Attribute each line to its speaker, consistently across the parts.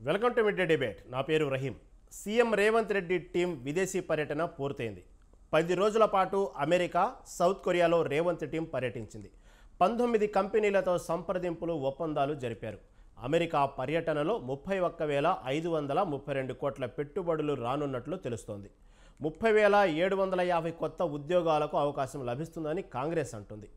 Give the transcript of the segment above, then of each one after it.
Speaker 1: Welcome to mid day debate. నా పేరు Rahim. CM Revanth Reddy team విదేశీ పర్యటన పూర్తయింది. 10 రోజుల పాటు అమెరికా, సౌత్ కొరియాలో రేవంత్ టీం పర్యటించింది. 19 కంపెనీలతో సంప్రదింపులు, ఒప్పందాలు జరిపారు. అమెరికా పర్యటనలో 31,532 కోట్ల పెట్టుబడులు రానున్నట్లు తెలుస్తోంది. 30,750 కొత్త ఉద్యోగాలకు అవకాశం లభిస్తుందని కాంగ్రెస్ అంటుంది.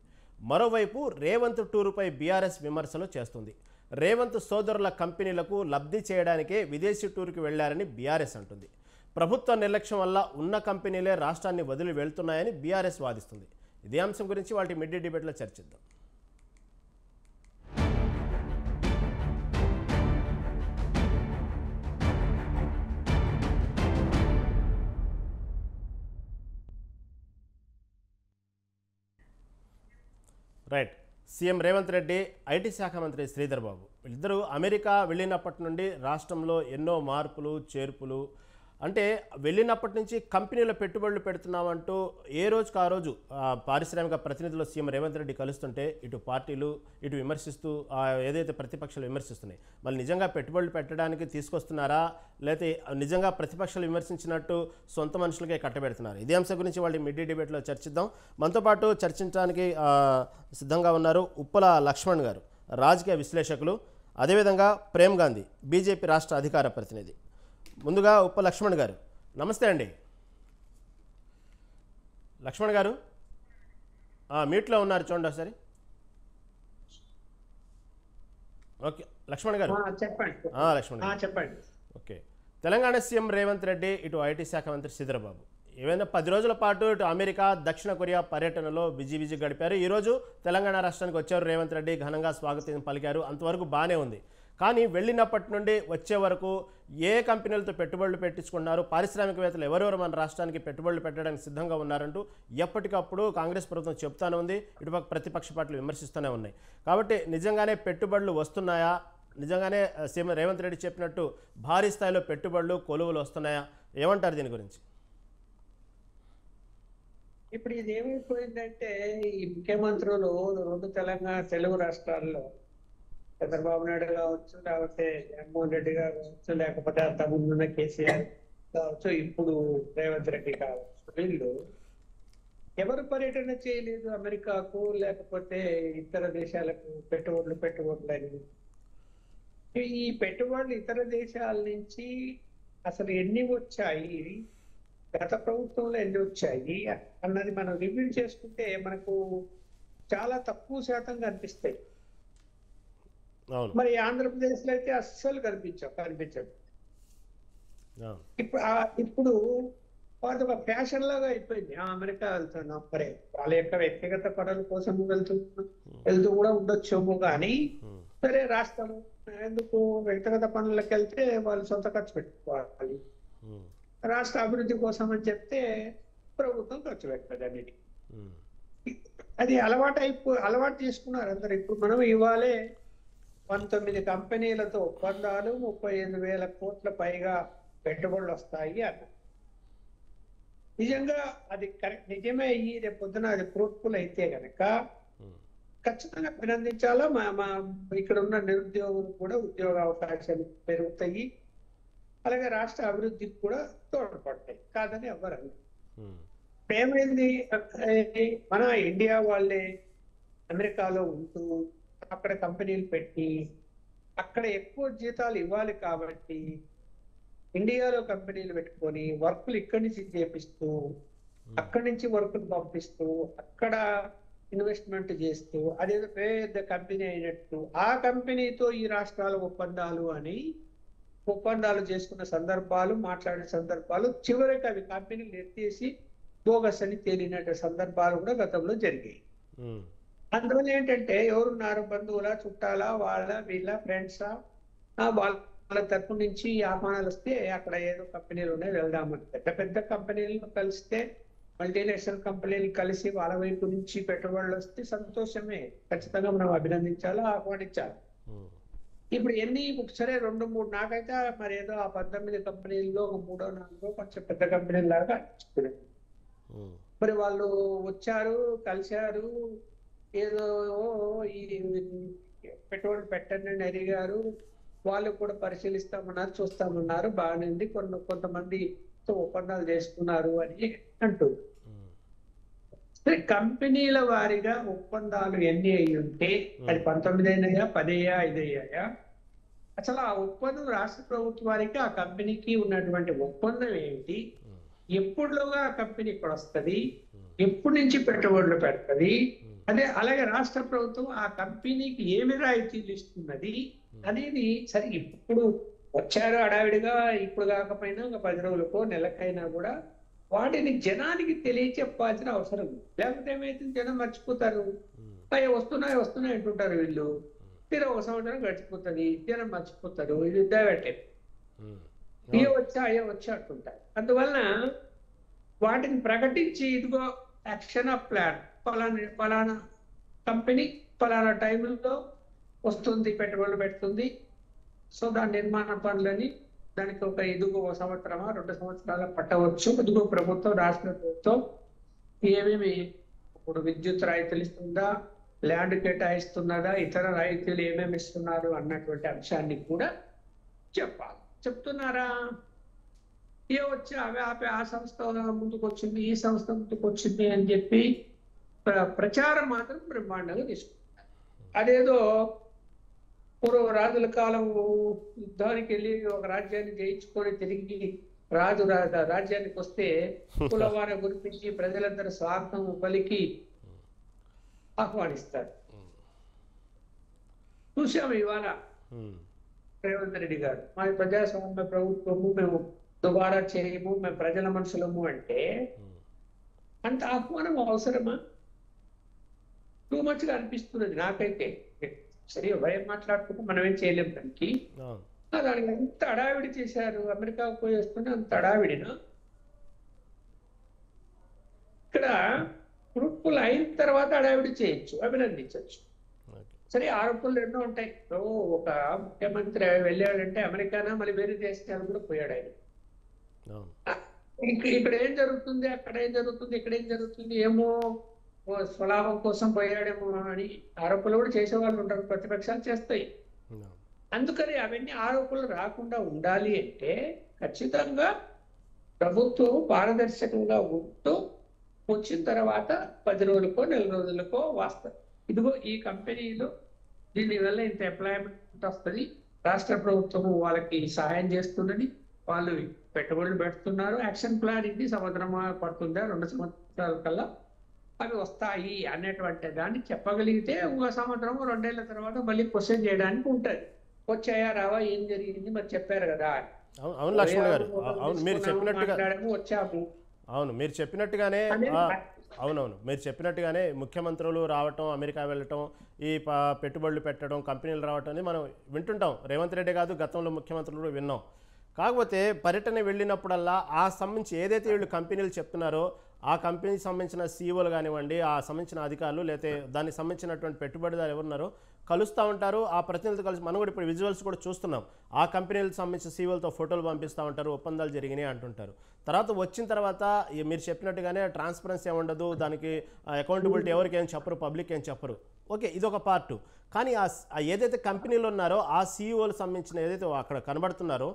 Speaker 1: మరోవైపు రేవంత్ టూరుపై బీఆర్ఎస్ విమర్శలు చేస్తుంది. రేవంత్ సోదరుల కంపెనీలకు లబ్ధి చేయడానికే విదేశీ టూర్కి వెళ్లారని బీఆర్ఎస్ అంటుంది. ప్రభుత్వ నిర్లక్ష్యం వల్ల ఉన్న కంపెనీలే రాష్ట్రాన్ని వదిలి వెళ్తున్నాయని బీఆర్ఎస్ వాదిస్తుంది. ఇదే అంశం గురించి వాటి మిడ్ డే డిబేట్లో చర్చిద్దాం. Right. CM Revanth Reddy, IT శాఖ మంత్రి శ్రీధర్ బాబు వీళ్ళిద్దరూ అమెరికా వెళ్ళినప్పటి నుండి రాష్ట్రంలో ఎన్నో మార్పులు, చేర్పులు, అంటే వెళ్ళినప్పటి నుంచి కంపెనీల పెట్టుబడులు పెడుతున్నామంటూ ఏ రోజుకు ఆ రోజు పారిశ్రామిక ప్రతినిధులు సీఎం రేవంత్ రెడ్డి కలుస్తుంటే ఇటు పార్టీలు ఇటు విమర్శిస్తూ ఏదైతే ప్రతిపక్షాలు విమర్శిస్తున్నాయి, మళ్ళీ నిజంగా పెట్టుబడులు పెట్టడానికి తీసుకొస్తున్నారా, లేకపోతే నిజంగా ప్రతిపక్షాలు విమర్శించినట్టు సొంత మనుషులకే కట్టబెడుతున్నారు? ఇదే అంశం గురించి వాళ్ళు మిడ్ డే డిబేట్లో చర్చిద్దాం. మనతో పాటు చర్చించడానికి సిద్ధంగా ఉన్నారు ఉప్పల లక్ష్మణ్ గారు, రాజకీయ విశ్లేషకులు, అదేవిధంగా ప్రేమ్ గాంధీ, బీజేపీ రాష్ట్ర అధికార ప్రతినిధి. ముందుగా ఉప్ప లక్ష్మణ్ గారు, నమస్తే అండి. లక్ష్మణ్ గారు మీట్లో ఉన్నారు, చూడండి ఒకసారి. ఓకే లక్ష్మణ్ గారు
Speaker 2: చెప్పండి.
Speaker 1: లక్ష్మణ్ గారు
Speaker 2: చెప్పండి.
Speaker 1: ఓకే. తెలంగాణ సీఎం రేవంత్ రెడ్డి, ఇటు ఐటీ శాఖ మంత్రి శ్రీధర్ బాబు ఏమైనా 10 రోజుల పాటు ఇటు అమెరికా, దక్షిణ కొరియా పర్యటనలో బిజీ గడిపారు. ఈరోజు తెలంగాణ రాష్ట్రానికి వచ్చారు రేవంత్ రెడ్డి, ఘనంగా స్వాగతం పలికారు. అంతవరకు బాగానే ఉంది. కానీ వెళ్ళినప్పటి నుండి వచ్చే వరకు ఏ కంపెనీలతో పెట్టుబడులు పెట్టించుకున్నారు, పారిశ్రామికవేత్తలు ఎవరెవరు మన రాష్ట్రానికి పెట్టుబడులు పెట్టడానికి సిద్ధంగా ఉన్నారంటూ ఎప్పటికప్పుడు కాంగ్రెస్ ప్రభుత్వం చెప్తానే ఉంది, ఇటుపక్క ప్రతిపక్ష పార్టీలు విమర్శిస్తూనే ఉన్నాయి. కాబట్టి నిజంగానే పెట్టుబడులు వస్తున్నాయా, నిజంగానే సీఎం రేవంత్ రెడ్డి చెప్పినట్టు భారీ స్థాయిలో పెట్టుబడులు, కొలువులు వస్తున్నాయా, ఏమంటారు దీని గురించి?
Speaker 2: ఇప్పుడు ఇది ఏమైపోయిందంటే ఈ ముఖ్యమంత్రులు రెండు తెలుగు రాష్ట్రాల్లో చంద్రబాబు నాయుడు కావచ్చు, లేకపోతే జగన్మోహన్ రెడ్డి కావచ్చు, లేకపోతే అంతకుముందున్న కేసీఆర్ కావచ్చు, ఇప్పుడు రేవంత్ రెడ్డి కావచ్చు, వీళ్ళు ఎవరు పర్యటన చేయలేదు అమెరికాకు, లేకపోతే ఇతర దేశాలకు పెట్టుబడులు అని. ఈ పెట్టుబడులు ఇతర దేశాల నుంచి అసలు ఎన్ని వచ్చాయి, గత ప్రభుత్వంలో ఎన్ని వచ్చాయి అన్నది మనం రివ్యూ చేసుకుంటే మనకు చాలా తక్కువ శాతం కనిపిస్తాయి. మరి ఆంధ్రప్రదేశ్ లో అయితే అస్సలు కనిపించదు. ఇప్పుడు వాటి ఒక ఫ్యాషన్ లాగా అయిపోయింది. అమెరికా వెళ్తున్నాం, మరి వాళ్ళ యొక్క వ్యక్తిగత పనుల కోసం వెళ్తూ కూడా ఉండొచ్చేమో, కానీ సరే రాష్ట్రం ఎందుకు వ్యక్తిగత పనులకు వెళ్తే వాళ్ళు సొంత ఖర్చు పెట్టుకోవాలి, రాష్ట్ర అభివృద్ధి కోసం అని చెప్తే ప్రభుత్వం ఖర్చు పెట్టదు అనేది. అది అలవాటు చేసుకున్నారు అందరు. ఇప్పుడు మనం ఇవాళే 19 కంపెనీలతో ఒప్పందాలు, 35,000 కోట్ల పైగా పెట్టుబడులు వస్తాయి అన్న. నిజంగా అది నిజమే అయ్యి రేపు పొద్దున అది ఫ్రూట్ఫుల్ అయితే కనుక ఖచ్చితంగా అభినందించాలా. మా ఇక్కడ ఉన్న నిరుద్యోగులు కూడా ఉద్యోగ అవకాశాలు పెరుగుతాయి, అలాగే రాష్ట్ర అభివృద్ధికి కూడా తోడ్పడతాయి, కాదని ఎవరు అన్నారు. ఏమైంది, మన ఇండియా వాళ్ళే అమెరికాలో ఉంటూ అక్కడ కంపెనీలు పెట్టి అక్కడ ఎక్కువ జీతాలు ఇవ్వాలి కాబట్టి ఇండియాలో కంపెనీలు పెట్టుకొని వర్కులు ఇక్కడి నుంచి చేపిస్తూ, అక్కడి నుంచి వర్కులు పంపిస్తూ, అక్కడ ఇన్వెస్ట్మెంట్ చేస్తూ, అదేదో పెద్ద కంపెనీ అయినట్టు ఆ కంపెనీతో ఈ రాష్ట్రాల ఒప్పందాలు చేసుకున్న సందర్భాలు, మాట్లాడిన సందర్భాలు, చివరికి అవి కంపెనీలు ఎత్తేసి బోగస్ అని తేలినట్టు సందర్భాలు కూడా గతంలో జరిగాయి. అందువల్ల ఏంటంటే ఎవరున్నారు, బంధువుల, చుట్టాల, వీళ్ళ ఫ్రెండ్సా, వాళ్ళ తరపు నుంచి ఆహ్వానాలు వస్తే అక్కడ ఏదో కంపెనీలోనే వెళ్దామని పెద్ద కంపెనీలను కలిస్తే, మల్టీనేషనల్ కంపెనీలు కలిసి వాళ్ళ వైపు నుంచి పెట్టుబడులు వస్తే సంతోషమే, ఖచ్చితంగా మనం అభినందించాలి, ఆహ్వానించాలి. ఇప్పుడు సరే 2-3 నాకైతే మరి ఏదో ఆ 19 కంపెనీల్లో 3-4 కొంచెం పెద్ద కంపెనీల లాగా అనిపిస్తున్నాయి. మరి వాళ్ళు వచ్చారు, కలిశారు, ఏదో ఈ పెట్టుబడులు పెట్టండి అని అడిగారు, వాళ్ళు కూడా పరిశీలిస్తామన్నారు, చూస్తామన్నారు, బాగానే ఉంది, కొంతమందితో ఒప్పందాలు చేసుకున్నారు అని అంటూ. కంపెనీల వారీగా ఒప్పందాలు ఎన్ని అయి ఉంటే, అది 19 అయినాయా, 10 అయ్యా, 5 అయ్యాయా, అసలు ఆ ఒప్పందం రాష్ట్ర ప్రభుత్వానికి ఆ కంపెనీకి ఉన్నటువంటి ఒప్పందం ఏమిటి, ఎప్పుడులోగా ఆ కంపెనీ ఇక్కడ వస్తుంది, ఎప్పటి నుంచి పెట్టుబడులు పెడుతుంది, అలాగే రాష్ట్ర ప్రభుత్వం ఆ కంపెనీకి ఏమి రాయితీలు ఇస్తున్నది అనేది. సరే ఇప్పుడు వచ్చారు హడావిడిగా, ఇప్పుడు కాకపోయినా ఒక 10 రోజులకో నెలకైనా కూడా వాటిని జనానికి తెలియచెప్పాల్సిన అవసరం ఉంది. లేకపోతే ఏమైతుంది, జనం మర్చిపోతారు, అయ్యో వస్తున్నాయి అంటుంటారు వీళ్ళు, తీరా 1 సంవత్సరం గడిచిపోతుంది, జనం మర్చిపోతారు, ఇది యుద్ధావటే అయ్యో వచ్చా అంటుంటారు. అందువలన వాటిని ప్రకటించి, ఇదిగో యాక్షన్ ఆఫ్ ప్లాన్, ఫలానా కంపెనీ ఫలానా టైంలో వస్తుంది, పెట్టుబడులు పెడుతుంది, సో దాని నిర్మాణ పనులని దానికి ఒక 1 సంవత్సరమా 2 సంవత్సరాల పట్టవచ్చు, ఇదిగో ప్రభుత్వం, రాష్ట్ర ప్రభుత్వం ఏమేమి ఇప్పుడు విద్యుత్ రాయితీలు ఇస్తుందా, ల్యాండ్ కేటాయిస్తున్నదా, ఇతర రాయితీలు ఏమేమి ఇస్తున్నారు అన్నటువంటి అంశాన్ని కూడా చెప్పాలి. చెప్తున్నారా? వచ్చి అవి ఆపి ఆ సంస్థ ముందుకు వచ్చింది, ఈ సంస్థ ముందుకు వచ్చింది అని చెప్పి ప్రచారం మాత్రం బ్రహ్మాండంగా తీసుకుంటారు. అదేదో పూర్వ రాజుల కాలం యుద్ధానికి వెళ్ళి ఒక రాజ్యాన్ని జయించుకొని తిరిగి రాజ్యానికి వస్తే కులవార గుర్తించి ప్రజలందరూ స్వాగతం పలికి ఆహ్వానిస్తారు. చూసాము ఇవాళ రేవంత్ రెడ్డి గారు, మా ప్రజాస్వామ్య ప్రభుత్వము, మేము దుబారా చేయము, మేము ప్రజల మనుషులము అంటే అంత ఆహ్వానం అవసరమా? టూ మచ్ గా అనిపిస్తున్నది నాకైతే. సరే భయం మాట్లాడుకుంటే మనం ఏం చేయలేము దానికి. దానికి ఎంత అడావిడి చేశారు, అమెరికాకు పోయి వస్తుంటే అంత అడావిడినా. ఇక్కడ ఫ్రూట్ఫుల్ అయిన తర్వాత అడావిడి చేయొచ్చు, అభినందించవచ్చు. సరే ఆరోపణలు ఎన్నో ఉంటాయి. ఒక ముఖ్యమంత్రి వెళ్ళాడంటే అమెరికానా మళ్ళీ వేరే దేశాలు కూడా పోయాడు ఆయన. ఇక్కడ ఏం జరుగుతుంది, అక్కడ ఏం జరుగుతుంది, ఇక్కడ ఏం జరుగుతుంది, ఏమో స్వలాభం కోసం పోయాడేమో అని ఆరోపణలు కూడా చేసేవాళ్ళు ఉంటారు, ప్రతిపక్షాలు చేస్తాయి. అందుకని అవన్నీ ఆరోపణలు రాకుండా ఉండాలి అంటే ఖచ్చితంగా ప్రభుత్వం పారదర్శకంగా ఉంటూ వచ్చిన తర్వాత 10 రోజులకో నెల రోజులకో వాస్తవం, ఇదిగో ఈ కంపెనీలో దీనివల్ల ఇంత ఎంప్లాయ్మెంట్ వస్తుంది, రాష్ట్ర ప్రభుత్వం వాళ్ళకి సహాయం చేస్తున్నది, వాళ్ళు పెట్టుబడులు పెడుతున్నారు, యాక్షన్ ప్లాన్ ఇది, సంవత్సరం పడుతుందా 2 సంవత్సరాల కల్లా అవి వస్తాయి అనేటువంటి దాన్ని చెప్పగలిగితే 1 సంవత్సరం 2 ఏళ్ల తర్వాత మళ్ళీ క్వశ్చన్ చేయడానికి ఉంటుంది. వచ్చాయా రావా, ఏం జరిగింది, మరి చెప్పారు కదా.
Speaker 1: అవును లక్ష్మణ్ గారు, అవును మీరు చెప్పినట్టుగా,
Speaker 2: వచ్చాము,
Speaker 1: అవును మీరు చెప్పినట్టుగానే, అవునవును మీరు చెప్పినట్టుగానే ముఖ్యమంత్రులు రావటం, అమెరికా వెళ్ళటం, ఈ పెట్టుబడులు పెట్టడం, కంపెనీలు రావటం అని మనం వింటుంటాం. రేవంత్ రెడ్డి కాదు, గతంలో ముఖ్యమంత్రులు కూడా విన్నాం. కాకపోతే పర్యటన వెళ్ళినప్పుడల్లా ఆ సంబంధించి ఏదైతే వీళ్ళు కంపెనీలు చెప్తున్నారో ఆ కంపెనీకి సంబంధించిన సీఈఓలు కానివ్వండి, ఆ సంబంధించిన అధికారులు, లేకపోతే దానికి సంబంధించినటువంటి పెట్టుబడిదారు ఎవరున్నారో కలుస్తూ ఉంటారు. ఆ ప్రతినిధులు కలిసి మనం కూడా ఇప్పుడు విజువల్స్ కూడా చూస్తున్నాం. ఆ కంపెనీలకు సంబంధించిన సీఈఓలతో ఫోటోలు పంపిస్తూ ఉంటారు, ఒప్పందాలు జరిగినాయి అంటుంటారు. తర్వాత వచ్చిన తర్వాత మీరు చెప్పినట్టుగానే ట్రాన్స్పరెన్సీ ఉండదు, దానికి అకౌంటబిలిటీ ఎవరికి ఏం చెప్పరు, పబ్లిక్ ఏం చెప్పరు. ఓకే, ఇదొక పార్టు. కానీ ఏదైతే కంపెనీలు ఉన్నారో ఆ సీఈఓలకు సంబంధించిన ఏదైతే అక్కడ కనబడుతున్నారో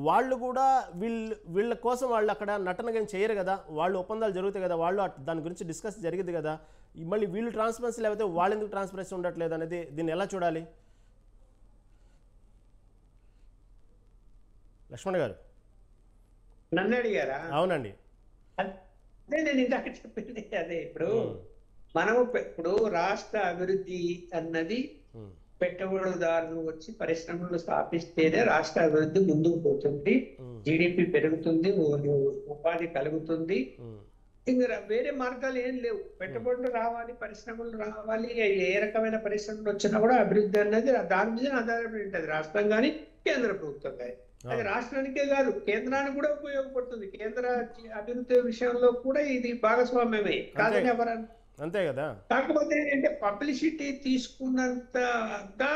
Speaker 1: వాళ్ళు కూడా వీళ్ళ కోసం వాళ్ళు అక్కడ నటనగా చేయరు కదా, వాళ్ళు ఒప్పందాలు జరుగుతాయి కదా, వాళ్ళు దాని గురించి డిస్కస్ జరిగింది కదా. మళ్ళీ వీళ్ళు ట్రాన్స్పరెన్సీ లేకపోతే వాళ్ళు ఎందుకు ట్రాన్స్పరెన్సీ ఉండట్లేదు అనేది దీన్ని ఎలా చూడాలి లక్ష్మణ్ గారు?
Speaker 2: నన్ను అడిగారా?
Speaker 1: అవునండి,
Speaker 2: అదే నేను ఇందాక చెప్పింది అదే. ఇప్పుడు రాష్ట్ర అభివృద్ధి అన్నది పెట్టుబడిదారులు వచ్చి పరిశ్రమలు స్థాపిస్తేనే రాష్ట్ర అభివృద్ధి ముందుకు పోతుంది, జీడిపి పెరుగుతుంది, ఉపాధి కలుగుతుంది. ఇంకా వేరే మార్గాలు ఏం లేవు. పెట్టుబడులు రావాలి, పరిశ్రమలు రావాలి, ఏ రకమైన పరిశ్రమలు వచ్చినా కూడా అభివృద్ధి అన్నది దాని మీద ఆధారపడి ఉంటుంది, రాష్ట్రం కానీ కేంద్ర ప్రభుత్వం కానీ. అది రాష్ట్రానికే కాదు, కేంద్రానికి కూడా ఉపయోగపడుతుంది. కేంద్ర అభివృద్ధి విషయంలో కూడా ఇది భాగస్వామ్యమే కాదని ఎవరన్నా,
Speaker 1: అంతే కదా.
Speaker 2: కాకపోతే ఏంటంటే పబ్లిసిటీ తీసుకున్నంతగా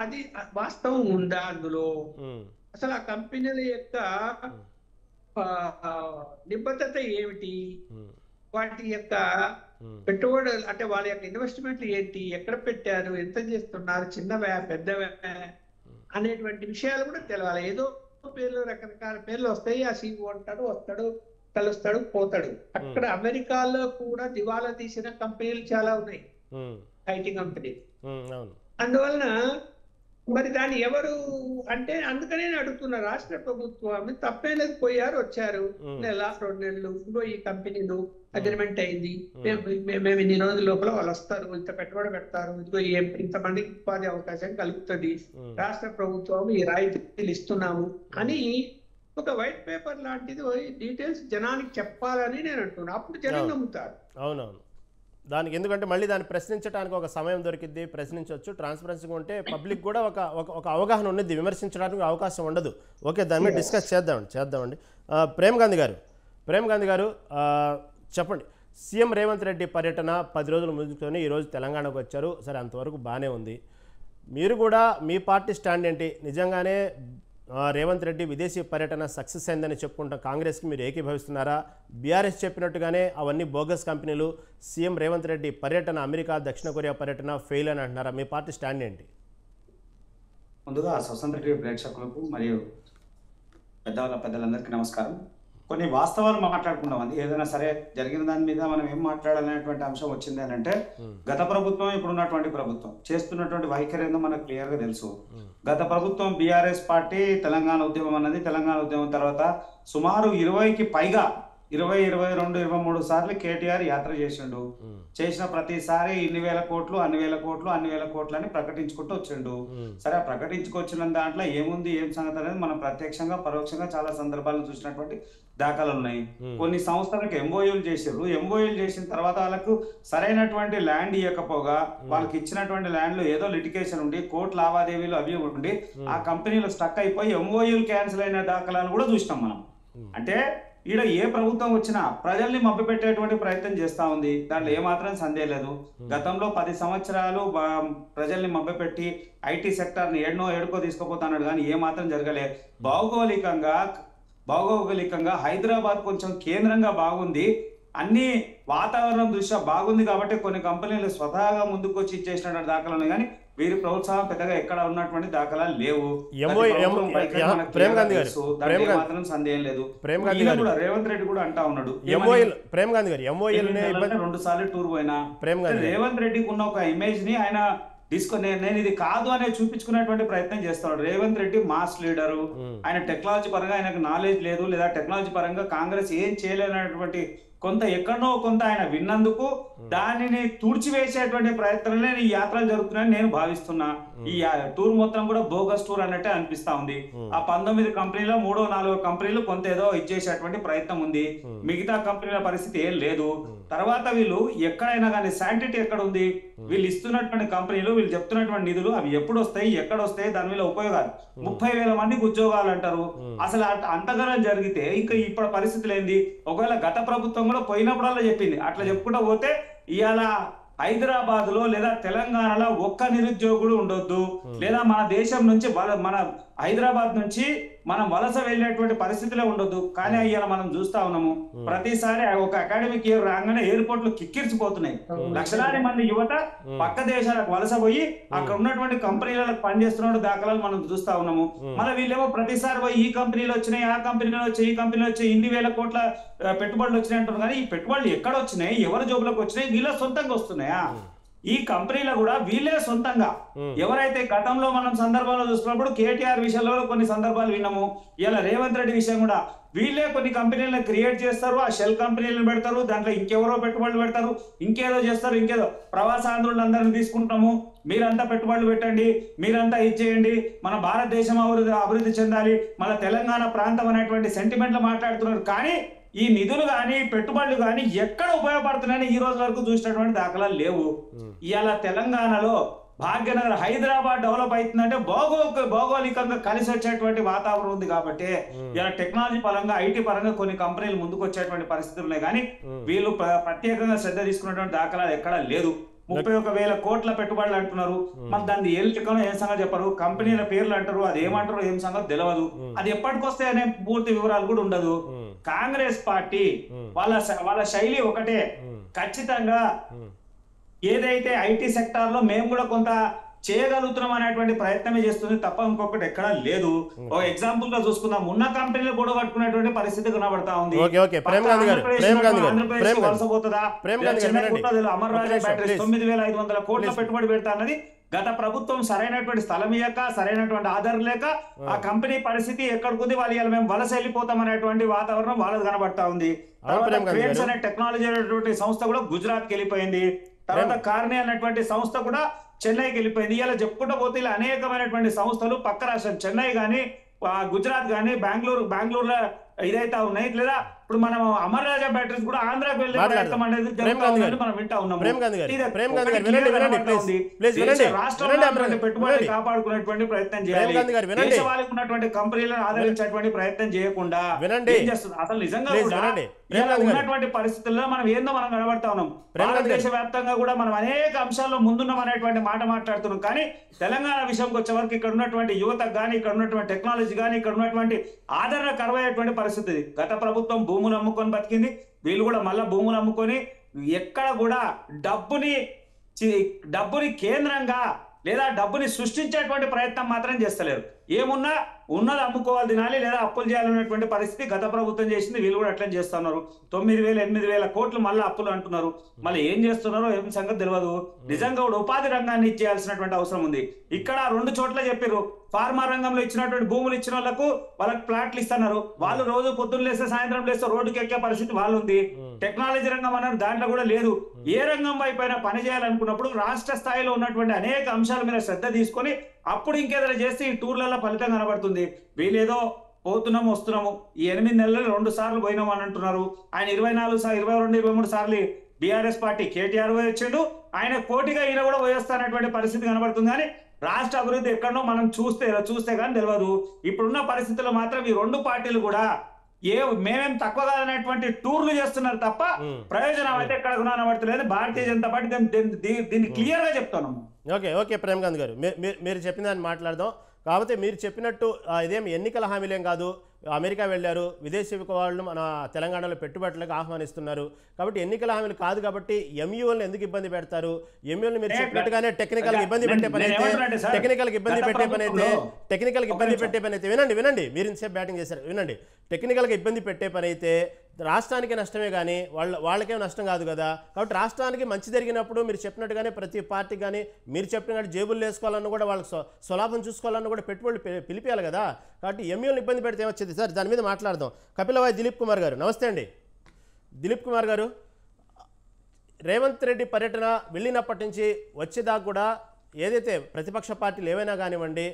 Speaker 2: అది వాస్తవం ఉందా అందులో, అసలు ఆ కంపెనీల యొక్క నిబద్ధత ఏమిటి, వాటి యొక్క పెట్టుబడులు అంటే వాళ్ళ యొక్క ఇన్వెస్ట్మెంట్లు ఏంటి, ఎక్కడ పెట్టారు, ఎంత చేస్తున్నారు, చిన్నవా పెద్దవా అనేటువంటి విషయాలు కూడా తెలవాలి. ఏదో పేర్లు రకరకాల పేర్లు వస్తాయి, ఆ CEO అంటాడు, వస్తాడు, కలుస్తాడు, పోతాడు. అక్కడ అమెరికాలో కూడా దివాలా తీసిన కంపెనీలు చాలా ఉన్నాయి, ఐటీ కంపెనీలు. అందువలన మరి దాన్ని ఎవరు అంటే అందుకనే నేను అడుగుతున్నా, రాష్ట్ర ప్రభుత్వం తప్పేం లేదు, పోయారు వచ్చారు, నెల 2 నెలలు, ఇంకో ఈ కంపెనీలు అగ్రిమెంట్ అయింది, మేము ఇన్ని రోజుల లోపల వాళ్ళు వస్తారు, ఇంత పెట్టుబడి పెడతారు, ఇంకో ఇంతమందికి ఉపాధి అవకాశం కలుగుతుంది, రాష్ట్ర ప్రభుత్వం ఈ రాయితీలు ఇస్తున్నాము అని ఒక వైట్ పేపర్ లాంటిది డీటెయిల్స్ జనానికి చెప్పాలని నేను అంటున్నా. అప్పుడు జనం నమ్ముతారు.
Speaker 1: అవునవును. దానికి ఎందుకంటే మళ్ళీ దాన్ని ప్రశ్నించడానికి ఒక సమయం దొరికిద్ది, ప్రశ్నించవచ్చు. ట్రాన్స్పరెన్సీగా ఉంటే పబ్లిక్ కూడా ఒక అవగాహన ఉన్నది, విమర్శించడానికి అవకాశం ఉండదు. ఓకే, దాని మీద డిస్కస్ చేద్దామండి. ప్రేమ్ గాంధీ గారు చెప్పండి. సీఎం రేవంత్ రెడ్డి పర్యటన 10 రోజులు ముందుకొని ఈరోజు తెలంగాణకు వచ్చారు. సరే, అంతవరకు బాగానే ఉంది. మీరు కూడా మీ పార్టీ స్టాండ్ ఏంటి? నిజంగానే రేవంత్ రెడ్డి విదేశీ పర్యటన సక్సెస్ అయిందని చెప్పుకుంటాం, కాంగ్రెస్కి మీరు ఏకీభవిస్తున్నారా? బీఆర్ఎస్ చెప్పినట్టుగానే అవన్నీ బోగస్ కంపెనీలు, సీఎం రేవంత్ రెడ్డి పర్యటన, అమెరికా, దక్షిణ కొరియా పర్యటన ఫెయిల్ అని అంటున్నారా? మీ పార్టీ స్టాండ్ ఏంటి?
Speaker 3: ముందుగా స్వతంత్ర టీవీ ప్రేక్షకులకు మరియు పెద్దలందరికీ నమస్కారం. కొన్ని వాస్తవాలు మాట్లాడుకుందాం. ఏదైనా సరే జరిగిన దాని మీద మనం ఏం మాట్లాడాలనేటువంటి అంశం వచ్చింది అని అంటే, గత ప్రభుత్వం, ఇప్పుడున్నటువంటి ప్రభుత్వం చేస్తున్నటువంటి వైఖరి ఏందో మనకు క్లియర్ గా తెలుసు. గత ప్రభుత్వం బీఆర్ఎస్ పార్టీ తెలంగాణ ఉద్యమం అన్నది, తెలంగాణ ఉద్యమం తర్వాత సుమారు 20కి పైగా 20, 22, 23 సార్లు కేటీఆర్ యాత్ర చేసిండు. చేసిన ప్రతిసారి ఇన్ని వేల కోట్లు, అన్ని వేల కోట్లు అని ప్రకటించుకుంటూ వచ్చిండు. సరే, ప్రకటించుకొచ్చిన దాంట్లో ఏముంది, ఏం సంగతి అనేది మనం ప్రత్యక్షంగా పరోక్షంగా చాలా సందర్భాలను చూసినటువంటి దాఖలు ఉన్నాయి. కొన్ని సంస్థలకు ఎంఓయూలు చేసారు. ఎంఓయూలు చేసిన తర్వాత వాళ్ళకు సరైనటువంటి ల్యాండ్ ఇవ్వకపోగా, వాళ్ళకి ఇచ్చినటువంటి ల్యాండ్ లో ఏదో లిటికేషన్ ఉండి, కోర్టు లావాదేవీలు అవి ఉండి ఆ కంపెనీలు స్టక్ అయిపోయి ఎంఓయూలు క్యాన్సిల్ అయిన దాఖలాలు కూడా చూసినాం మనం. అంటే ఈడ ఏ ప్రభుత్వం వచ్చినా ప్రజల్ని మభ్యపెట్టేటువంటి ప్రయత్నం చేస్తా ఉంది, దాంట్లో ఏమాత్రం సందేహం లేదు. గతంలో 10 సంవత్సరాలు ప్రజల్ని మభ్యపెట్టి ఐటీ సెక్టార్ని ఏడుకో తీసుకుపోతాడు, కానీ ఏమాత్రం జరగలే. భౌగోళికంగా హైదరాబాద్ కొంచెం కేంద్రంగా బాగుంది, అన్ని వాతావరణం దృష్ట్యా బాగుంది కాబట్టి కొన్ని కంపెనీలు స్వతహాగా ముందుకు వచ్చి ఇచ్చేసినటువంటి దాఖలు ఉన్నాయి, కానీ వీరి ప్రోత్సాహం పెద్దగా ఎక్కడ ఉన్నటువంటి దాఖలాలు లేవు. సందేహం లేదు. రేవంత్ రెడ్డి కూడా అంటా ఉన్నాడు, 2 సార్లు టూర్ పోయినా రేవంత్ రెడ్డికి ఉన్న ఒక ఇమేజ్ ని ఆయన నేను ఇది కాదు అనే చూపించుకునేటువంటి ప్రయత్నం చేస్తున్నాడు. రేవంత్ రెడ్డి మాస్ లీడరు, ఆయన టెక్నాలజీ పరంగా ఆయనకు నాలెడ్జ్ లేదు, లేదా టెక్నాలజీ పరంగా కాంగ్రెస్ ఏం చేయలేనటువంటి కొంత ఎక్కడనో కొంత ఆయన విన్నందుకు దానిని తుడిచివేసేటువంటి ప్రయత్నాలనే ఈ యాత్రలు జరుగుతున్నాయని నేను భావిస్తున్నా. ఈ టూర్ మొత్తం కూడా బోగస్ టూర్ అన్నట్టే అనిపిస్తా ఉంది. ఆ 19 కంపెనీలో 3-4 కంపెనీలు కొంత ఏదో ఇచ్చేసేటువంటి ప్రయత్నం ఉంది, మిగతా కంపెనీల పరిస్థితి ఏం లేదు. తర్వాత వీళ్ళు ఎక్కడైనా కానీ శాంటిటీ ఎక్కడ ఉంది? వీళ్ళు ఇస్తున్నటువంటి కంపెనీలు, వీళ్ళు చెప్తున్నటువంటి నిధులు అవి ఎప్పుడు వస్తాయి, ఎక్కడ వస్తాయి, దాని మీద ఉపయోగాలు 30,000 మందికి ఉద్యోగాలు అంటారు. అసలు అంతగానం జరిగితే ఇంకా ఇప్పుడు పరిస్థితులు ఏంది? ఒకవేళ గత ప్రభుత్వం కూడా పోయినప్పుడల్లా చెప్పింది, అట్లా చెప్పుకుంటూ పోతే ఇవాళ హైదరాబాద్ లో లేదా తెలంగాణలో ఒక్క నిరుద్యోగుడు ఉండొద్దు, లేదా మన దేశం నుంచి మన హైదరాబాద్ నుంచి మనం వలస వెళ్ళేటువంటి పరిస్థితిలో ఉండొద్దు. కానీ అయ్యాల మనం చూస్తా ఉన్నాము, ప్రతిసారి ఒక అకాడమిక్ ఇయర్ రాగానే ఎయిర్పోర్ట్లు కిక్కిరిసిపోతున్నాయి. లక్షలాది మంది యువత పక్క దేశాలకు వలస పోయి అక్కడ ఉన్నటువంటి కంపెనీలకు పనిచేస్తున్న దాఖలాలు మనం చూస్తా ఉన్నాము. మళ్ళీ వీళ్ళేమో ప్రతిసారి పోయి ఈ కంపెనీలు వచ్చినాయి, ఆ కంపెనీలో వచ్చాయి, ఈ కంపెనీలో వచ్చాయి, ఇన్ని వేల కోట్ల పెట్టుబడులు వచ్చినాయి అంటారు. కానీ ఈ పెట్టుబడులు ఎక్కడ వచ్చినాయి, ఎవరి జోబులకు వచ్చినాయి? వీళ్ళ సొంతంగా వస్తున్నాయా? ఈ కంపెనీలో కూడా వీళ్ళే సొంతంగా ఎవరైతే గతంలో మనం సందర్భాల్లో చూసుకున్నప్పుడు కేటీఆర్ విషయంలో కొన్ని సందర్భాలు విన్నాము, ఇలా రేవంత్ రెడ్డి విషయం కూడా వీళ్ళే కొన్ని కంపెనీలను క్రియేట్ చేస్తారు, ఆ షెల్ కంపెనీలను పెడతారు, దాంట్లో ఇంకెవరో పెట్టుబడులు పెడతారు, ఇంకేదో చేస్తారు, ఇంకేదో ప్రవాసాంధ్రులను అందరిని తీసుకుంటాము, మీరంతా పెట్టుబడులు పెట్టండి, మీరంతా ఇచ్చేయండి, మన భారతదేశం అభివృద్ధి చెందాలి, మన తెలంగాణ ప్రాంతం అనేటువంటి సెంటిమెంట్లు మాట్లాడుతున్నారు. కానీ ఈ నిధులు కానీ పెట్టుబడులు కానీ ఎక్కడ ఉపయోగపడుతున్నాయని ఈ రోజు వరకు చూసినటువంటి దాఖలాలు లేవు. ఇవాళ తెలంగాణలో భాగ్యనగర్, హైదరాబాద్ డెవలప్ అవుతుందంటే భౌగోళికంగా కలిసి వచ్చేటువంటి వాతావరణం ఉంది కాబట్టి ఇలా టెక్నాలజీ పరంగా, ఐటీ పరంగా కొన్ని కంపెనీలు ముందుకు వచ్చేటువంటి పరిస్థితులు ఉన్నాయి. కానీ వీళ్ళు ప్రత్యేకంగా శ్రద్ధ తీసుకున్నటువంటి దాఖలాలు ఎక్కడా లేదు. 31,000 కోట్ల పెట్టుబడులు అంటున్నారు, మరి దాన్ని ఏం లెక్కనో ఏం సంగతి చెప్పరు, కంపెనీల పేర్లు అంటారు, అది ఏమంటారు ఏం సంగతి తెలియదు, అది ఎప్పటికొస్తే అనే పూర్తి వివరాలు కూడా ఉండదు. కాంగ్రెస్ పార్టీ వాళ్ళ శైలి ఒకటే, ఖచ్చితంగా ఏదైతే ఐటీ సెక్టార్ లో మేము కూడా కొంత చేయగలుగుతున్నాం అనేటువంటి ప్రయత్నమే చేస్తుంది తప్ప ఇంకొకటి ఎక్కడా లేదు. ఒక ఎగ్జాంపుల్ గా చూసుకుందాం, ఉన్న కంపెనీలు కూడా పట్టుకునేటువంటి పరిస్థితి కనబడతా ఉంది. ఆంధ్రప్రదేశ్ వలస పోతుందా, అమర్ రాజా బ్యాటరీస్ 9,500 కోట్ల పెట్టుబడి పెడతా అన్నది గత ప్రభుత్వం సరైనటువంటి స్థలం ఇయ్యక, సరైనటువంటి ఆధారం లేక ఆ కంపెనీ పరిస్థితి ఎక్కడికుంది, వాళ్ళు మేము వలస వెళ్ళిపోతాం అనేటువంటి వాతావరణం వాళ్ళది కనబడతా ఉంది. తర్వాత క్రేన్స్ అనే టెక్నాలజీ అనేటువంటి సంస్థ కూడా గుజరాత్ కి వెళ్ళిపోయింది. తర్వాత కార్ని అనేటువంటి సంస్థ కూడా చెన్నైకి వెళ్ళిపోయింది. ఇలా చెప్పుకుంటూ పోతే ఇలా అనేకమైనటువంటి సంస్థలు పక్క రాష్ట్రం చెన్నై గానీ, గుజరాత్ గానీ, బెంగళూరులో ఇదైతే ఉన్నాయి. లేదా ఇప్పుడు మనం అమర్ రాజా బ్యాటరీస్ కూడా ఆంధ్రాకి వెళ్ళే ప్రయత్నం అనేది మనం వింటా ఉన్నాం. రాష్ట్రంలో పెట్టుబడి కాపాడుకునేటువంటి ప్రయత్నం చేయాలి, దేశవాళికి ఉన్నటువంటి కంపెనీలను ఆదరించేటువంటి ప్రయత్నం చేయకుండా ఏం చేస్తుంది అసలు నిజంగా కూడా ఉన్నటువంటి పరిస్థితుల్లో మనం ఏందో మనం కనబడతా ఉన్నాం. భారతదేశ వ్యాప్తంగా కూడా మనం అనేక అంశాల్లో ముందున్నాం అనేటువంటి మాట మాట్లాడుతున్నాం. కానీ తెలంగాణ విషయంకి వచ్చే వరకు ఇక్కడ ఉన్నటువంటి యువతకు కానీ, ఇక్కడ ఉన్నటువంటి టెక్నాలజీ కానీ, ఇక్కడ ఉన్నటువంటి ఆదరణ కరువయ్యేటువంటి పరిస్థితి. గత ప్రభుత్వం భూములు అమ్ముకొని బతికింది, వీళ్ళు కూడా మళ్ళా భూములు అమ్ముకొని ఎక్కడ కూడా డబ్బుని కేంద్రంగా లేదా డబ్బుని సృష్టించేటువంటి ప్రయత్నం మాత్రం చేస్తలేరు. ఏమున్నా ఉన్నది అమ్ముకోవాలి తినాలి లేదా అప్పులు చేయాలనేటువంటి పరిస్థితి గత ప్రభుత్వం చేసింది, వీళ్ళు కూడా అట్లా చేస్తున్నారు. 9,000-8,000 కోట్లు మళ్ళీ అప్పులు అంటున్నారు. మళ్ళీ ఏం చేస్తున్నారో ఏం సంగతి తెలియదు. నిజంగా కూడా ఉపాధి రంగాన్ని ఇచ్చేయాల్సినటువంటి అవసరం ఉంది. ఇక్కడ 2 చోట్ల చెప్పారు, ఫార్మా రంగంలో ఇచ్చినటువంటి భూములు ఇచ్చిన వాళ్ళకి ప్లాట్లు ఇస్తున్నారు. వాళ్ళు రోజు పొద్దున్న లేస్తే సాయంత్రం లేస్తే రోడ్డుకి ఎక్కే పరిస్థితి వాళ్ళు ఉంది. టెక్నాలజీ రంగం అన్నారు, దాంట్లో కూడా లేదు. ఏ రంగం వైపైనా పని చేయాలనుకున్నప్పుడు రాష్ట్ర స్థాయిలో ఉన్నటువంటి అనేక అంశాల మీద శ్రద్ధ తీసుకొని అప్పుడు ఇంకేదైనా చేస్తే ఈ టూర్లలో ఫలితం కనబడుతుంది. వీళ్ళేదో పోతున్నాము వస్తున్నాము, ఈ 8 నెలలు 2 సార్లు పోయినాము అని అంటున్నారు. ఆయన 22-23 సార్లు బీఆర్ఎస్ పార్టీ కేటీఆర్ వచ్చిండు, ఆయన పోటీగా ఈయన కూడా పోయేస్తానటువంటి పరిస్థితి కనబడుతుంది. కానీ రాష్ట్ర అభివృద్ధి ఎక్కడో మనం చూస్తే కానీ తెలియదు. ఇప్పుడున్న పరిస్థితుల్లో మాత్రం ఈ 2 పార్టీలు కూడా మేమేం తక్కువ కాదనేటువంటి టూర్లు చేస్తున్నారు తప్ప ప్రయోజనం అయితే ఎక్కడ కనబడతలేదు. భారతీయ జనతా పార్టీ దీన్ని క్లియర్ గా చెప్తున్నాము.
Speaker 1: ఓకే ప్రేమకాంత్ గారు, మీరు చెప్పిన దాన్ని మాట్లాడదాం. కాకపోతే మీరు చెప్పినట్టు ఇదేం ఎన్నికల హామీలేం కాదు. అమెరికా వెళ్ళారు, విదేశీ వాళ్ళు మన తెలంగాణలో పెట్టుబడులకు ఆహ్వానిస్తున్నారు. కాబట్టి ఎన్నికల హామీలు కాదు కాబట్టి ఎంయూఎల్ని ఎందుకు ఇబ్బంది పెడతారు? ఎంయూఎల్ని మీరు చెప్పినట్టుగానే టెక్నికల్ ఇబ్బంది పెట్టే పని అయితే వినండి, మీరు ఇంతసేపు బ్యాటింగ్ చేశారు, వినండి. టెక్నికల్గా ఇబ్బంది పెట్టే పని అయితే రాష్ట్రానికి నష్టమే కానీ వాళ్ళకేం నష్టం కాదు కదా. కాబట్టి రాష్ట్రానికి మంచి జరిగినప్పుడు మీరు చెప్పినట్టుగానే ప్రతి పార్టీకి కానీ మీరు చెప్పినట్టు జేబులు వేసుకోవాలన్నా కూడా వాళ్ళకి స్వలాభం చూసుకోవాలన్నా కూడా పెట్టుబడులు పిలిపియాలి కదా. కాబట్టి ఎంయూఎల్ని ఇబ్బంది పెడితే ఏమొచ్చింది సార్? దాని మీద మాట్లాడదాం. కపిలవాయి దిలీప్ కుమార్ గారు, నమస్తే అండి. దిలీప్ కుమార్ గారు, రేవంత్ రెడ్డి పర్యటన వెళ్ళినప్పటి నుంచి వచ్చేదాకా కూడా ఏదైతే ప్రతిపక్ష పార్టీలు ఏవైనా కానివ్వండి,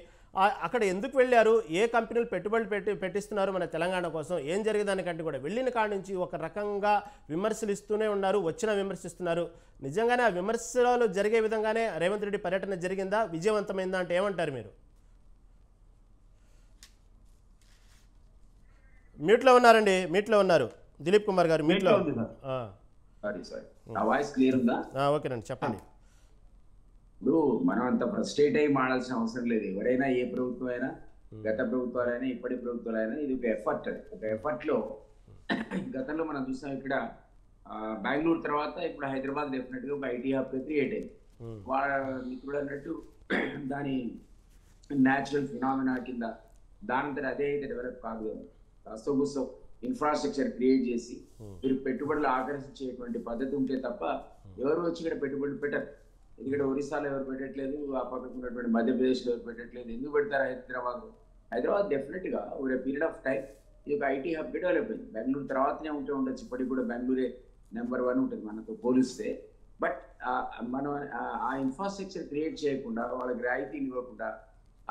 Speaker 1: అక్కడ ఎందుకు వెళ్ళారు, ఏ కంపెనీలు పెట్టుబడులు పెట్టిస్తున్నారు మన తెలంగాణ కోసం, ఏం జరిగేదానికంటే కూడా వెళ్ళిన కాడి నుంచి ఒక రకంగా విమర్శలు ఇస్తూనే ఉన్నారు, వచ్చిన విమర్శిస్తున్నారు. నిజంగానే ఆ విమర్శలు జరిగే విధంగానే రేవంత్ రెడ్డి పర్యటన జరిగిందా, విజయవంతమైందా అంటే ఏమంటారు మీరు? మీట్లో ఉన్నారండి, మీట్లో ఉన్నారు దిలీప్ కుమార్ గారు, మీట్లో. ఓకేనండి, చెప్పండి.
Speaker 4: ఇప్పుడు మనం అంత ఫ్రస్ట్రేట్ అయ్యి మాడాల్సిన అవసరం లేదు. ఎవరైనా ఏ ప్రభుత్వం అయినా, గత ప్రభుత్వాలైనా ఇప్పటి ప్రభుత్వాలైనా, ఇది ఒక ఎఫర్ట్. ఒక ఎఫర్ట్ లో గతంలో మనం చూసాం, ఇక్కడ బెంగళూరు తర్వాత ఇప్పుడు హైదరాబాద్ డెఫినెట్ గా ఒక ఐటీ హబ్ క్రియేట్ అయింది. వాళ్ళ మిత్రుడు అన్నట్టు దాని న్యాచురల్ ఫినామినా కింద దానంతా అదే అయితే డెవలప్ కాదు. అస్తోగుస్తో ఇన్ఫ్రాస్ట్రక్చర్ క్రియేట్ చేసి మీరు పెట్టుబడులు ఆకర్షించేటువంటి పద్ధతి ఉంటే తప్ప ఎవరు వచ్చి ఇక్కడ పెట్టుబడులు పెట్టరు. ఎందుకంటే ఒరిస్సాలో ఎవరు పెట్టట్లేదు, ఆ పక్కకు ఉన్నటువంటి మధ్యప్రదేశ్లో ఎవరు పెట్టట్లేదు. ఎందుకు పెడతారు? హైదరాబాద్ డెఫినెట్ గా ఒక పీరియడ్ ఆఫ్ టైం ఈ యొక్క ఐటీ హబ్ డెవలప్ అయింది. బెంగళూరు తర్వాతనే ఉండొచ్చు, ఇప్పటికి కూడా బెంగళూరే నెంబర్ 1 ఉంటుంది మనతో పోలిస్తే. బట్ మనం ఆ ఇన్ఫ్రాస్ట్రక్చర్ క్రియేట్ చేయకుండా, వాళ్ళకి రాయితీలు ఇవ్వకుండా,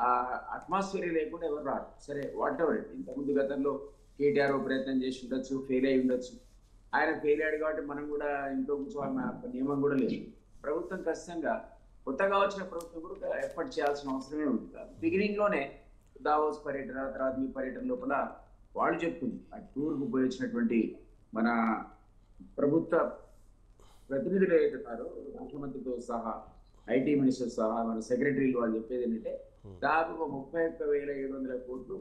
Speaker 4: ఆ అట్మాస్ఫియర్ లేకుండా ఎవరు రారు. సరే, వాట్ ఎవర్ ఇట్. ఇంతకుముందు గతంలో కేటీఆర్ ప్రయత్నం చేసి ఉండొచ్చు, ఫెయిల్ అయి ఉండొచ్చు. ఆయన ఫెయిల్ అయ్యాడు కాబట్టి మనం కూడా ఇంట్లో కూర్చోవాలన్న నియమం కూడా లేదు. ప్రభుత్వం ఖచ్చితంగా కొత్తగా వచ్చిన ప్రభుత్వం కూడా ఎఫర్ట్ చేయాల్సిన అవసరమే ఉంటుంది. బిగినింగ్ లోనే దావోస్ పర్యటన, తర్వాత మీ పర్యటన లోపల వాళ్ళు చెప్తుంది, ఆ టూర్కు పోయి వచ్చినటువంటి మన ప్రభుత్వ ప్రతినిధులు ఏదైతున్నారో, ముఖ్యమంత్రితో సహా, ఐటీ మినిస్టర్ సహా, మన సెక్రటరీలు వాళ్ళు చెప్పేది ఏంటంటే దాదాపు 31,700 కోట్లు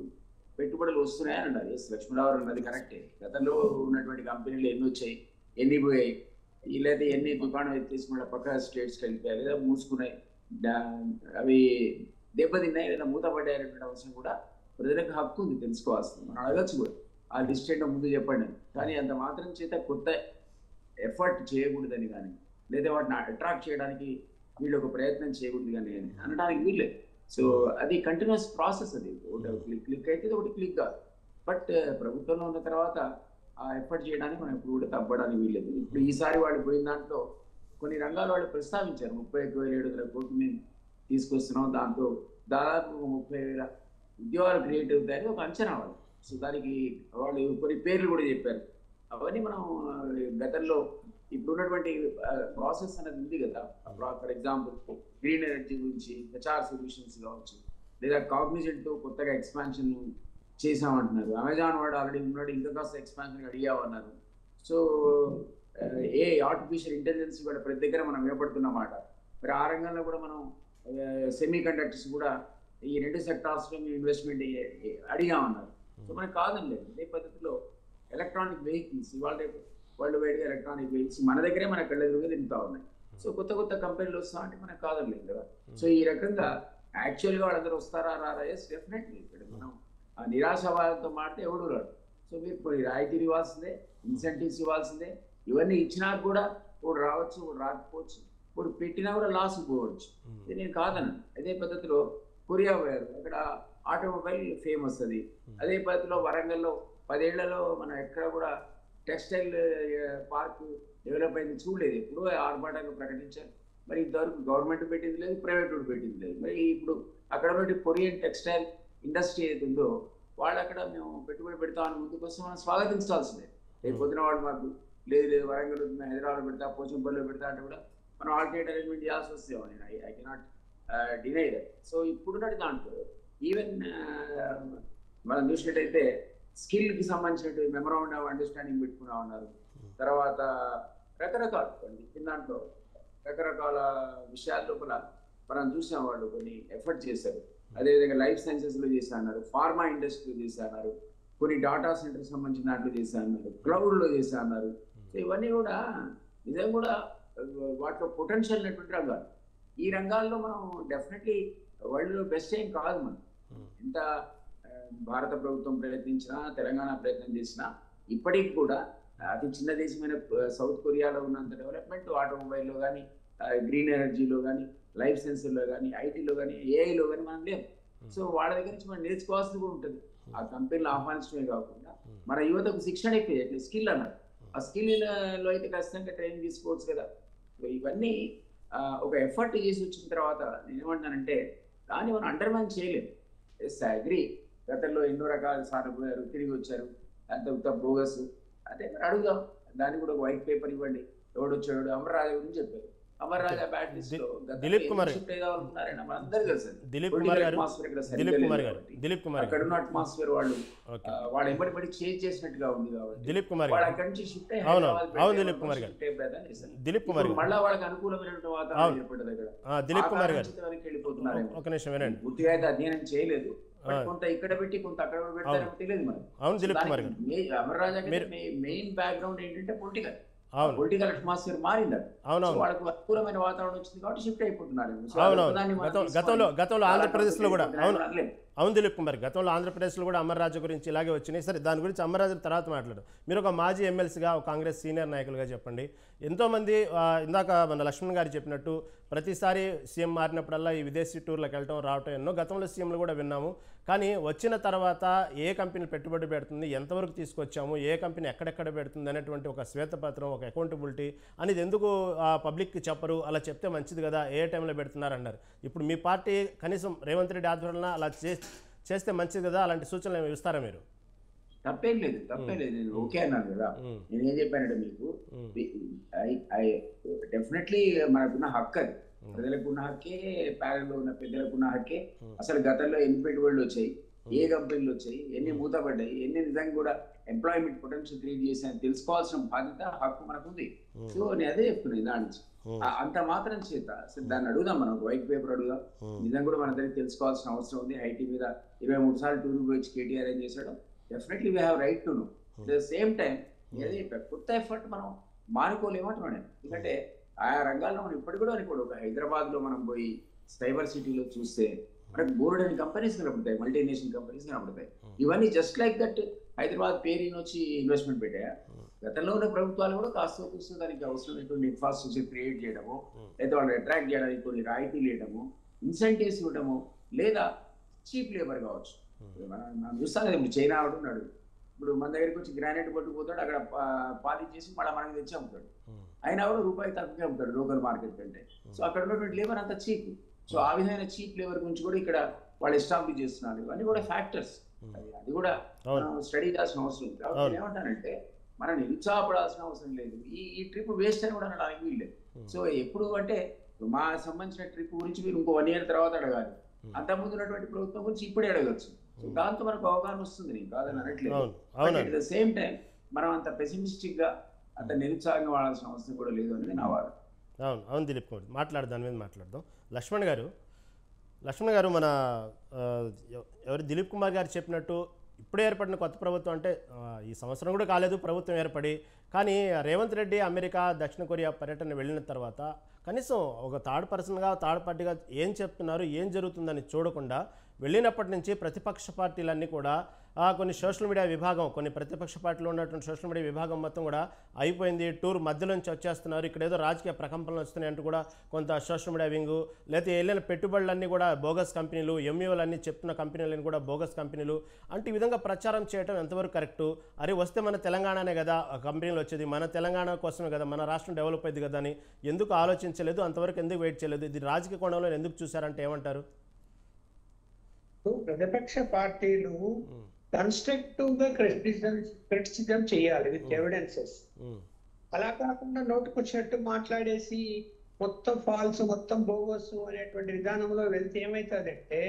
Speaker 4: పెట్టుబడులు వస్తున్నాయని అన్నారు. ఎస్, లక్ష్మణరావు అన్నది కరెక్టే. గతంలో ఉన్నటువంటి కంపెనీలు ఎన్ని వచ్చాయి, ఎన్ని పోయాయి, లేదా ఎన్ని దుకాణం ఎత్తేసి మళ్ళీ పక్క స్టేట్స్కి వెళ్ళిపోయాయి లేదా మూసుకున్నాయి. అవి దెబ్బతిన్నాయి లేదా మూతపడ్డాయనేటువంటి అవసరం కూడా ప్రజలకు హక్కు ఉంది, తెలుసుకోవాల్సింది. మనం అడగచ్చు కూడా ఆ లిస్ట్ ఏంటో ముందు చెప్పండి. కానీ అంత మాత్రం చేత కొత్త ఎఫర్ట్ చేయకూడదని కానీ లేదా వాటిని అట్రాక్ట్ చేయడానికి వీళ్ళు ఒక ప్రయత్నం చేయకూడదు కానీ అనడానికి వీళ్ళే. సో అది కంటిన్యూస్ ప్రాసెస్. అది ఒకటి క్లిక్ అయితే ఒకటి క్లిక్ కాదు. బట్ ప్రభుత్వంలో ఉన్న తర్వాత ఆ ఎఫర్ట్ చేయడానికి మనం ఇప్పుడు కూడా తప్పడానికి వీల్లేదు. ఇప్పుడు ఈసారి వాళ్ళు పోయిన దాంట్లో కొన్ని రంగాలు వాళ్ళు ప్రస్తావించారు. 31,700 కోట్లు మేము తీసుకొస్తున్నాం, దాంతో దాదాపు 30,000 ఉద్యోగాలు క్రియేట్ అవుతాయని ఒక అంచనా వాళ్ళు. సో దానికి వాళ్ళు కొన్ని పేర్లు కూడా చెప్పారు. అవన్నీ మనం గతంలో ఇప్పుడు ఉన్నటువంటి ప్రాసెస్ అనేది ఉంది కదా. ఫర్ ఎగ్జాంపుల్ గ్రీన్ ఎనర్జీ గురించి హెచ్ఆర్ సొల్యూషన్స్ కావచ్చు, లేదా కాగ్నిజెంట్తో కొత్తగా ఎక్స్పాన్షన్ చేసామంటున్నారు. అమెజాన్ వాడు ఆల్రెడీ ఉన్నాడు, ఇంకా కాస్త ఎక్స్పాన్షన్ అడిగామన్నారు. సో ఆర్టిఫిషియల్ ఇంటెలిజెన్స్ కూడా ప్రతి దగ్గర మనం వినపడుతున్నమాట. మరి ఆ రంగంలో కూడా మనం సెమీ కండక్టర్స్ కూడా ఈ 2 సెక్టార్స్లో మేము ఇన్వెస్ట్మెంట్ అడిగామన్నారు. సో మనకు కాదని లేదు. ఇదే పద్ధతిలో ఎలక్ట్రానిక్ వెహికల్స్ ఇవాళ రేపు వరల్డ్ వైడ్గా ఎలక్ట్రానిక్ వెహికల్స్ మన దగ్గరే మన కళ్ళ ఎదురుగా తింటూ ఉన్నాయి. సో కొత్త కొత్త కంపెనీలు వస్తా అంటే మనకు కాదని లేదు కదా. సో ఈ రకంగా యాక్చువల్గా వాళ్ళందరూ వస్తారా రారా? Yes, definitely. ఇక్కడ మనం ఆ నిరాశవాదంతో మాట్లాడితే ఎవడు రాడు. సో మీరు కొన్ని రాయితీలు ఇవ్వాల్సిందే, ఇన్సెంటివ్స్ ఇవ్వాల్సిందే. ఇవన్నీ ఇచ్చినా కూడా ఇప్పుడు రావచ్చు, ఇప్పుడు రాకపోవచ్చు, ఇప్పుడు పెట్టినా కూడా లాస్ పోవచ్చు. ఇది నేను కాదను. అదే పద్ధతిలో కొరియా పోయారు, అక్కడ ఆటోమొబైల్ ఫేమస్. అది అదే పద్ధతిలో వరంగల్లో 10 ఏళ్లలో మనం ఎక్కడ కూడా టెక్స్టైల్ పార్క్ డెవలప్ అయింది చూడలేదు. ఎప్పుడూ ఆర్భాటంగా ప్రకటించారు. మరి ఇంతవరకు గవర్నమెంట్ పెట్టింది లేదు, ప్రైవేట్ పెట్టింది లేదు. మరి ఇప్పుడు అక్కడ నుండి కొరియన్ టెక్స్టైల్ ఇండస్ట్రీ ఏది ఉందో వాళ్ళు అక్కడ మేము పెట్టుబడి పెడతామని ముందు కోసం మనం స్వాగతించాల్సిందే. రేపు పొద్దున వాళ్ళు మాకు లేదు వరంగల్ హైదరాబాద్ పెడతా, పోచంపల్లిలో పెడతా అంటే కూడా మనం ఆల్టర్నేట్ అరేంజ్మెంట్ చేయాల్సి వస్తాం. నేను I cannot deny that. So ఇప్పుడున్నటి దాంట్లో ఈవెన్ మనం చూసినట్టయితే స్కిల్కి సంబంధించినటువంటి మెమరాండం ఆఫ్ అండర్స్టాండింగ్ పెట్టుకున్నా ఉన్నారు. తర్వాత రకరకాల దాంట్లో రకరకాల విషయాల లోపల మనం చూసాం. వాళ్ళు కొన్ని ఎఫర్ట్ చేశారు. అదేవిధంగా లైఫ్ సైన్సెస్లో చేశా అన్నారు, ఫార్మా ఇండస్ట్రీలో చేశా అన్నారు, కొన్ని డాటా సెంటర్ సంబంధించిన దాంట్లో చేశా అన్నారు, క్లౌడ్లో చేశా అన్నారు. సో ఇవన్నీ కూడా నిజంగా కూడా వాటిలో పొటెన్షియల్ ఉన్నటువంటి రంగాలు. ఈ రంగాల్లో మనం డెఫినెట్లీ వరల్డ్లో బెస్ట్ ఏం కాదు. మనం ఎంత భారత ప్రభుత్వం ప్రయత్నించినా, తెలంగాణ ప్రయత్నం చేసినా ఇప్పటికి కూడా అతి చిన్న దేశమైన సౌత్ కొరియాలో ఉన్నంత డెవలప్మెంట్ ఆటోమొబైల్లో కానీ, గ్రీన్ ఎనర్జీలో కానీ, లైఫ్ సైన్స్లో కానీ, ఐటీలో కానీ, ఏఐలో కానీ మనం లేవు. సో వాళ్ళ దగ్గర నుంచి మనం నేర్చుకోవాల్సింది కూడా ఉంటుంది. ఆ కంపెనీలు ఆహ్వానించడమే కాకుండా మన యువతకు శిక్షణ అయిపోయి స్కిల్ అన్నారు. ఆ స్కిల్లో అయితే ఖచ్చితంగా ట్రైనింగ్ తీసుకోవచ్చు కదా. సో ఇవన్నీ ఒక ఎఫర్ట్ చేసి వచ్చిన తర్వాత నేను ఏమంటానంటే దాన్ని మనం అండర్మైన్ చేయలేము. Yes, I agree. గతంలో ఎన్నో రకాల సార్లు పోయారు, తిరిగి వచ్చారు, అంత బోగస్. అదే మరి అడుగుదాం, దాన్ని కూడా ఒక వైట్ పేపర్ ఇవ్వండి. ఎవడు వచ్చాడు? అమర్ రాజా గురించి చెప్పారు. అమర్ రాజా బ్యాట్ లిస్ట్ లో
Speaker 1: దిలీప్ కుమార్
Speaker 4: అందరూ తెలుసు. అక్కడ ఉన్న అట్మాస్ఫియర్ వాళ్ళు ఎంబడి చేంజ్ చేసినట్టుగా ఉంది కాబట్టి
Speaker 1: దిలీప్ కుమార్
Speaker 4: వాళ్ళు అక్కడి నుంచి షిఫ్ట్ అయ్యి మళ్ళీ వాళ్ళకి అనుకూలమైనటువంటి వాతావరణం ఏర్పడ్డది. అక్కడ
Speaker 1: దిలీప్ కుమార్ గారు
Speaker 4: వెళ్ళిపోతున్నారు. పూర్తిగా అయితే అధ్యయనం చేయలేదు, కొంత ఇక్కడ పెట్టి కొంత అక్కడ పెడతారో తెలియదు మనకు. అమర్ రాజా మెయిన్ బ్యాక్గ్రౌండ్ ఏంటంటే పొలిటికల్ అట్మాస్ఫియర్ మారింది. వాళ్ళకు అనుకూలమైన వాతావరణం వచ్చింది కాబట్టి షిఫ్ట్ అయిపోతున్నారు.
Speaker 1: గతంలో ఆంధ్రప్రదేశ్ లో కూడా అవును దిలీప్ కుమార్, గతంలో ఆంధ్రప్రదేశ్లో కూడా అమర్ రాజా గురించి ఇలాగే వచ్చినాయి. సరే, దాని గురించి అమర్ రాజా తర్వాత మాట్లాడు. మీరు ఒక మాజీ ఎమ్మెల్సీగా, ఒక కాంగ్రెస్ సీనియర్ నాయకులుగా చెప్పండి. ఎంతోమంది ఇందాక మన లక్ష్మణ్ గారు చెప్పినట్టు ప్రతిసారి సీఎం మారినప్పుడల్లా ఈ విదేశీ టూర్లకు వెళ్ళటం రావటం ఎన్నో గతంలో సీఎంలు కూడా విన్నాము. కానీ వచ్చిన తర్వాత ఏ కంపెనీ పెట్టుబడి పెడుతుంది, ఎంతవరకు తీసుకొచ్చాము, ఏ కంపెనీ ఎక్కడెక్కడ పెడుతుంది అనేటువంటి ఒక శ్వేతపత్రం, ఒక అకౌంటబిలిటీ అనేది ఎందుకు పబ్లిక్కి చెప్పరు? అలా చెప్తే మంచిది కదా, ఏ టైంలో పెడుతున్నారు అన్నారు. ఇప్పుడు మీ పార్టీ కనీసం రేవంత్ రెడ్డి ఆధ్వర్యంలో అలా చేస్తే మంచిది కదా, అలాంటి సూచనలు ఇస్తారా మీరు?
Speaker 4: తప్పేం లేదు. నేను ఓకే అన్నాను కదా. నేనేం చెప్పానంటే మీకు డెఫినెట్లీ మనకున్న హక్కు, అది ప్రజలకున్న హక్కే, ప్యానల్లో ఉన్న పెద్దలకున్న హక్కే. అసలు గతంలో ఎన్ని పెట్టుబడులు వచ్చాయి, ఏ కంపెనీలు వచ్చాయి, ఎన్ని మూతపడ్డాయి, ఎన్ని నిజంగా కూడా ఎంప్లాయ్మెంట్ పొటెన్షియల్ క్రియేట్ చేసాయని తెలుసుకోవాల్సిన బాధ్యత, హక్కు మనకుంది. సో నేను అదే చెప్తున్నాను దాని నుంచి. అంత మాత్రం చేత అసలు దాన్ని అడుగుదాం, మనం వైట్ పేపర్ అడుగుదాం. నిజంగా కూడా మనందరికీ తెలుసుకోవాల్సిన అవసరం ఉంది. ఐటీ మీద 23 సార్లు టూర్ వచ్చి కేటీఆర్ ఏం చేశాడు, definitely we have right to know. At the same time ఏది కొత్త ఎఫర్ట్ మనం మానుకోలేమంటున్నాను. ఎందుకంటే ఆయా రంగాల్లో మనం ఇప్పటికి కూడా అనుకోడు. ఒక హైదరాబాద్లో మనం పోయి సైబర్ సిటీలో చూస్తే మనకు బోర్డ్ అని కంపెనీస్ కనబడతాయి, మల్టీనేషనల్ కంపెనీస్ కనబడతాయి. ఇవన్నీ జస్ట్ లైక్ దట్ హైదరాబాద్ పేరుని వచ్చి ఇన్వెస్ట్మెంట్ పెట్టాయా? గతంలో ఉన్న ప్రభుత్వాలు కూడా కాస్త కూర్చో దానికి అవసరమైనటువంటి ఇన్ఫ్రాస్ట్రక్చర్ క్రియేట్ చేయడము, లేదా వాళ్ళు అట్రాక్ట్ చేయడానికి కొన్ని రాయితీలు ఇవ్వడము, ఇన్సెంటివ్స్ ఇవ్వడము, లేదా చీప్ లేబర్ కావచ్చు. మనం చూస్తాం కదా, ఇప్పుడు చైనా ఆడుతున్నాడు, ఇప్పుడు మన దగ్గరికి వచ్చి గ్రానైట్ పట్టుకుపోతాడు, అక్కడ పాలించేసి మళ్ళీ మనకి తెచ్చి అమ్ముతాడు. అయినా కూడా రూపాయి తక్కువే అమ్ముతాడు లోకల్ మార్కెట్ కంటే. సో అక్కడ ఉన్నటువంటి లేబర్ అంతా చీప్. సో ఆ విధమైన చీప్ లేబర్ గురించి కూడా ఇక్కడ వాళ్ళు ఎస్టాబ్లిష్ చేస్తున్నారు. ఇవన్నీ కూడా ఫ్యాక్టర్స్, అది కూడా స్టడీ చేయాల్సిన అవసరం ఉంది. కాబట్టి ఏమంటానంటే మనం నిరుత్సాహపడాల్సిన అవసరం లేదు. ఈ ట్రిప్ వేస్ట్ అని కూడా అనడానికి వీల్లేదు. సో ఎప్పుడు అంటే మా సంబంధించిన ట్రిప్ గురించి మీరు ఇంకో 1 year తర్వాత అడగాలి, అంతకుముందు ఉన్నటువంటి ప్రభుత్వం గురించి ఇప్పుడే అడగచ్చు. సో దాంతో మనకు అవగాహన వస్తుంది, నేను కాదని అనట్లేదు. అట్ ద సేమ్ టైం మనం అంత పెసిమిస్టిక్ గా అంత నిరుత్సాహంగా వాడాల్సిన అవసరం కూడా లేదు అనేది నా వాదన.
Speaker 1: అవును దిలీప్ కుమార్, దాని మీద మాట్లాడదాం. లక్ష్మణ్ గారు మన ఎవరు దిలీప్ కుమార్ గారు చెప్పినట్టు ఇప్పుడే ఏర్పడిన కొత్త ప్రభుత్వం అంటే ఈ సంవత్సరం కూడా కాలేదు ప్రభుత్వం ఏర్పడి, కానీ రేవంత్ రెడ్డి అమెరికా దక్షిణ కొరియా పర్యటన వెళ్ళిన తర్వాత కనీసం ఒక థర్డ్ పర్సన్గా థర్డ్ పార్టీగా ఏం చెప్తున్నారు, ఏం జరుగుతుందని చూడకుండా వెళ్ళినప్పటి నుంచి ప్రతిపక్ష పార్టీలన్నీ కూడా కొన్ని సోషల్ మీడియా విభాగం, కొన్ని ప్రతిపక్ష పార్టీలో ఉన్నటువంటి సోషల్ మీడియా విభాగం మొత్తం కూడా అయిపోయింది, టూర్ మధ్యలో నుంచి వచ్చేస్తున్నారు, ఇక్కడ ఏదో రాజకీయ ప్రకంపనలు వస్తున్నాయి అంటూ కూడా కొంత సోషల్ మీడియా వింగు, లేకపోతే వెళ్ళిన పెట్టుబడులన్నీ కూడా బోగస్ కంపెనీలు, ఎంఈఓలన్నీ చెప్తున్న కంపెనీలన్నీ కూడా బోగస్ కంపెనీలు అంటే ఈ విధంగా ప్రచారం చేయడం ఎంతవరకు కరెక్టు? అరే వస్తే మన తెలంగాణనే కదా కంపెనీలు వచ్చేది, మన తెలంగాణ కోసమే కదా, మన రాష్ట్రం డెవలప్ అయింది కదా అని ఎందుకు ఆలోచించలేదు? అంతవరకు ఎందుకు వెయిట్ చేయలేదు? ఇది రాజకీయ కోణంలో ఎందుకు చూశారంటే ఏమంటారు?
Speaker 2: ప్రతిపక్ష పార్టీలు కన్స్ట్రక్టివ్ గా క్రిటిసిజం చేయాలి విత్ ఎవిడెన్సెస్. అలా కాకుండా నోటుకొచ్చినట్టు మాట్లాడేసి మొత్తం ఫాల్స్, మొత్తం బోగస్ అనేటువంటి విధానంలో వెళ్తే ఏమవుతుందంటే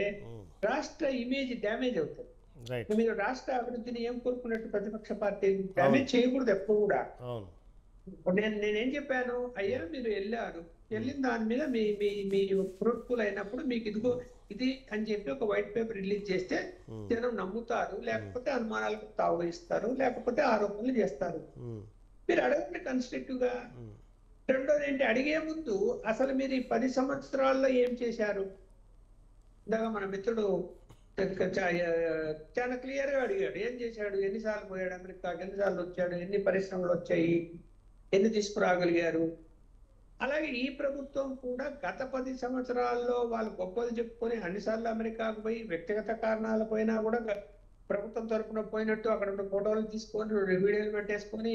Speaker 2: రాష్ట్ర ఇమేజ్ డ్యామేజ్ అవుతుంది. మీరు రాష్ట్ర అభివృద్ధిని ఏం కోరుకున్నట్టు ప్రతిపక్ష పార్టీలు డ్యామేజ్ చేయకూడదు ఎప్పుడు కూడా. నేనేం చెప్పాను, అయ్యా మీరు వెళ్ళారు, వెళ్ళిన దాని మీద మీ ఫ్రూట్ఫుల్ అయినప్పుడు మీకు ఇదిగో ఇది అని చెప్పి ఒక వైట్ పేపర్ రిలీజ్ చేస్తే జనం నమ్ముతారు, లేకపోతే అనుమానాలకు తావిస్తారు, లేకపోతే ఆరోపణలు చేస్తారు. మీరు అడగండి కన్స్ట్రక్టివ్ గా. రెండోది ఏంటి, అడిగే ముందు అసలు మీరు ఈ 10 సంవత్సరాల్లో ఏం చేశారు? ఇందాక మన మిత్రుడు చాలా క్లియర్ గా అడిగాడు, ఏం చేశాడు, ఎన్నిసార్లు పోయాడు అమెరికాకి, ఎన్నిసార్లు వచ్చాడు, ఎన్ని పరిశ్రమలు వచ్చాయి, ఎన్ని తీసుకురాగలిగారు. అలాగే ఈ ప్రభుత్వం కూడా గత 10 సంవత్సరాల్లో వాళ్ళు గొప్పలు చెప్పుకొని అన్నిసార్లు అమెరికాకు పోయి వ్యక్తిగత కారణాల పోయినా కూడా ప్రభుత్వం తరఫున పోయినట్టు అక్కడ ఉన్న ఫోటోలు తీసుకొని వీడియోలు పెట్టేసుకొని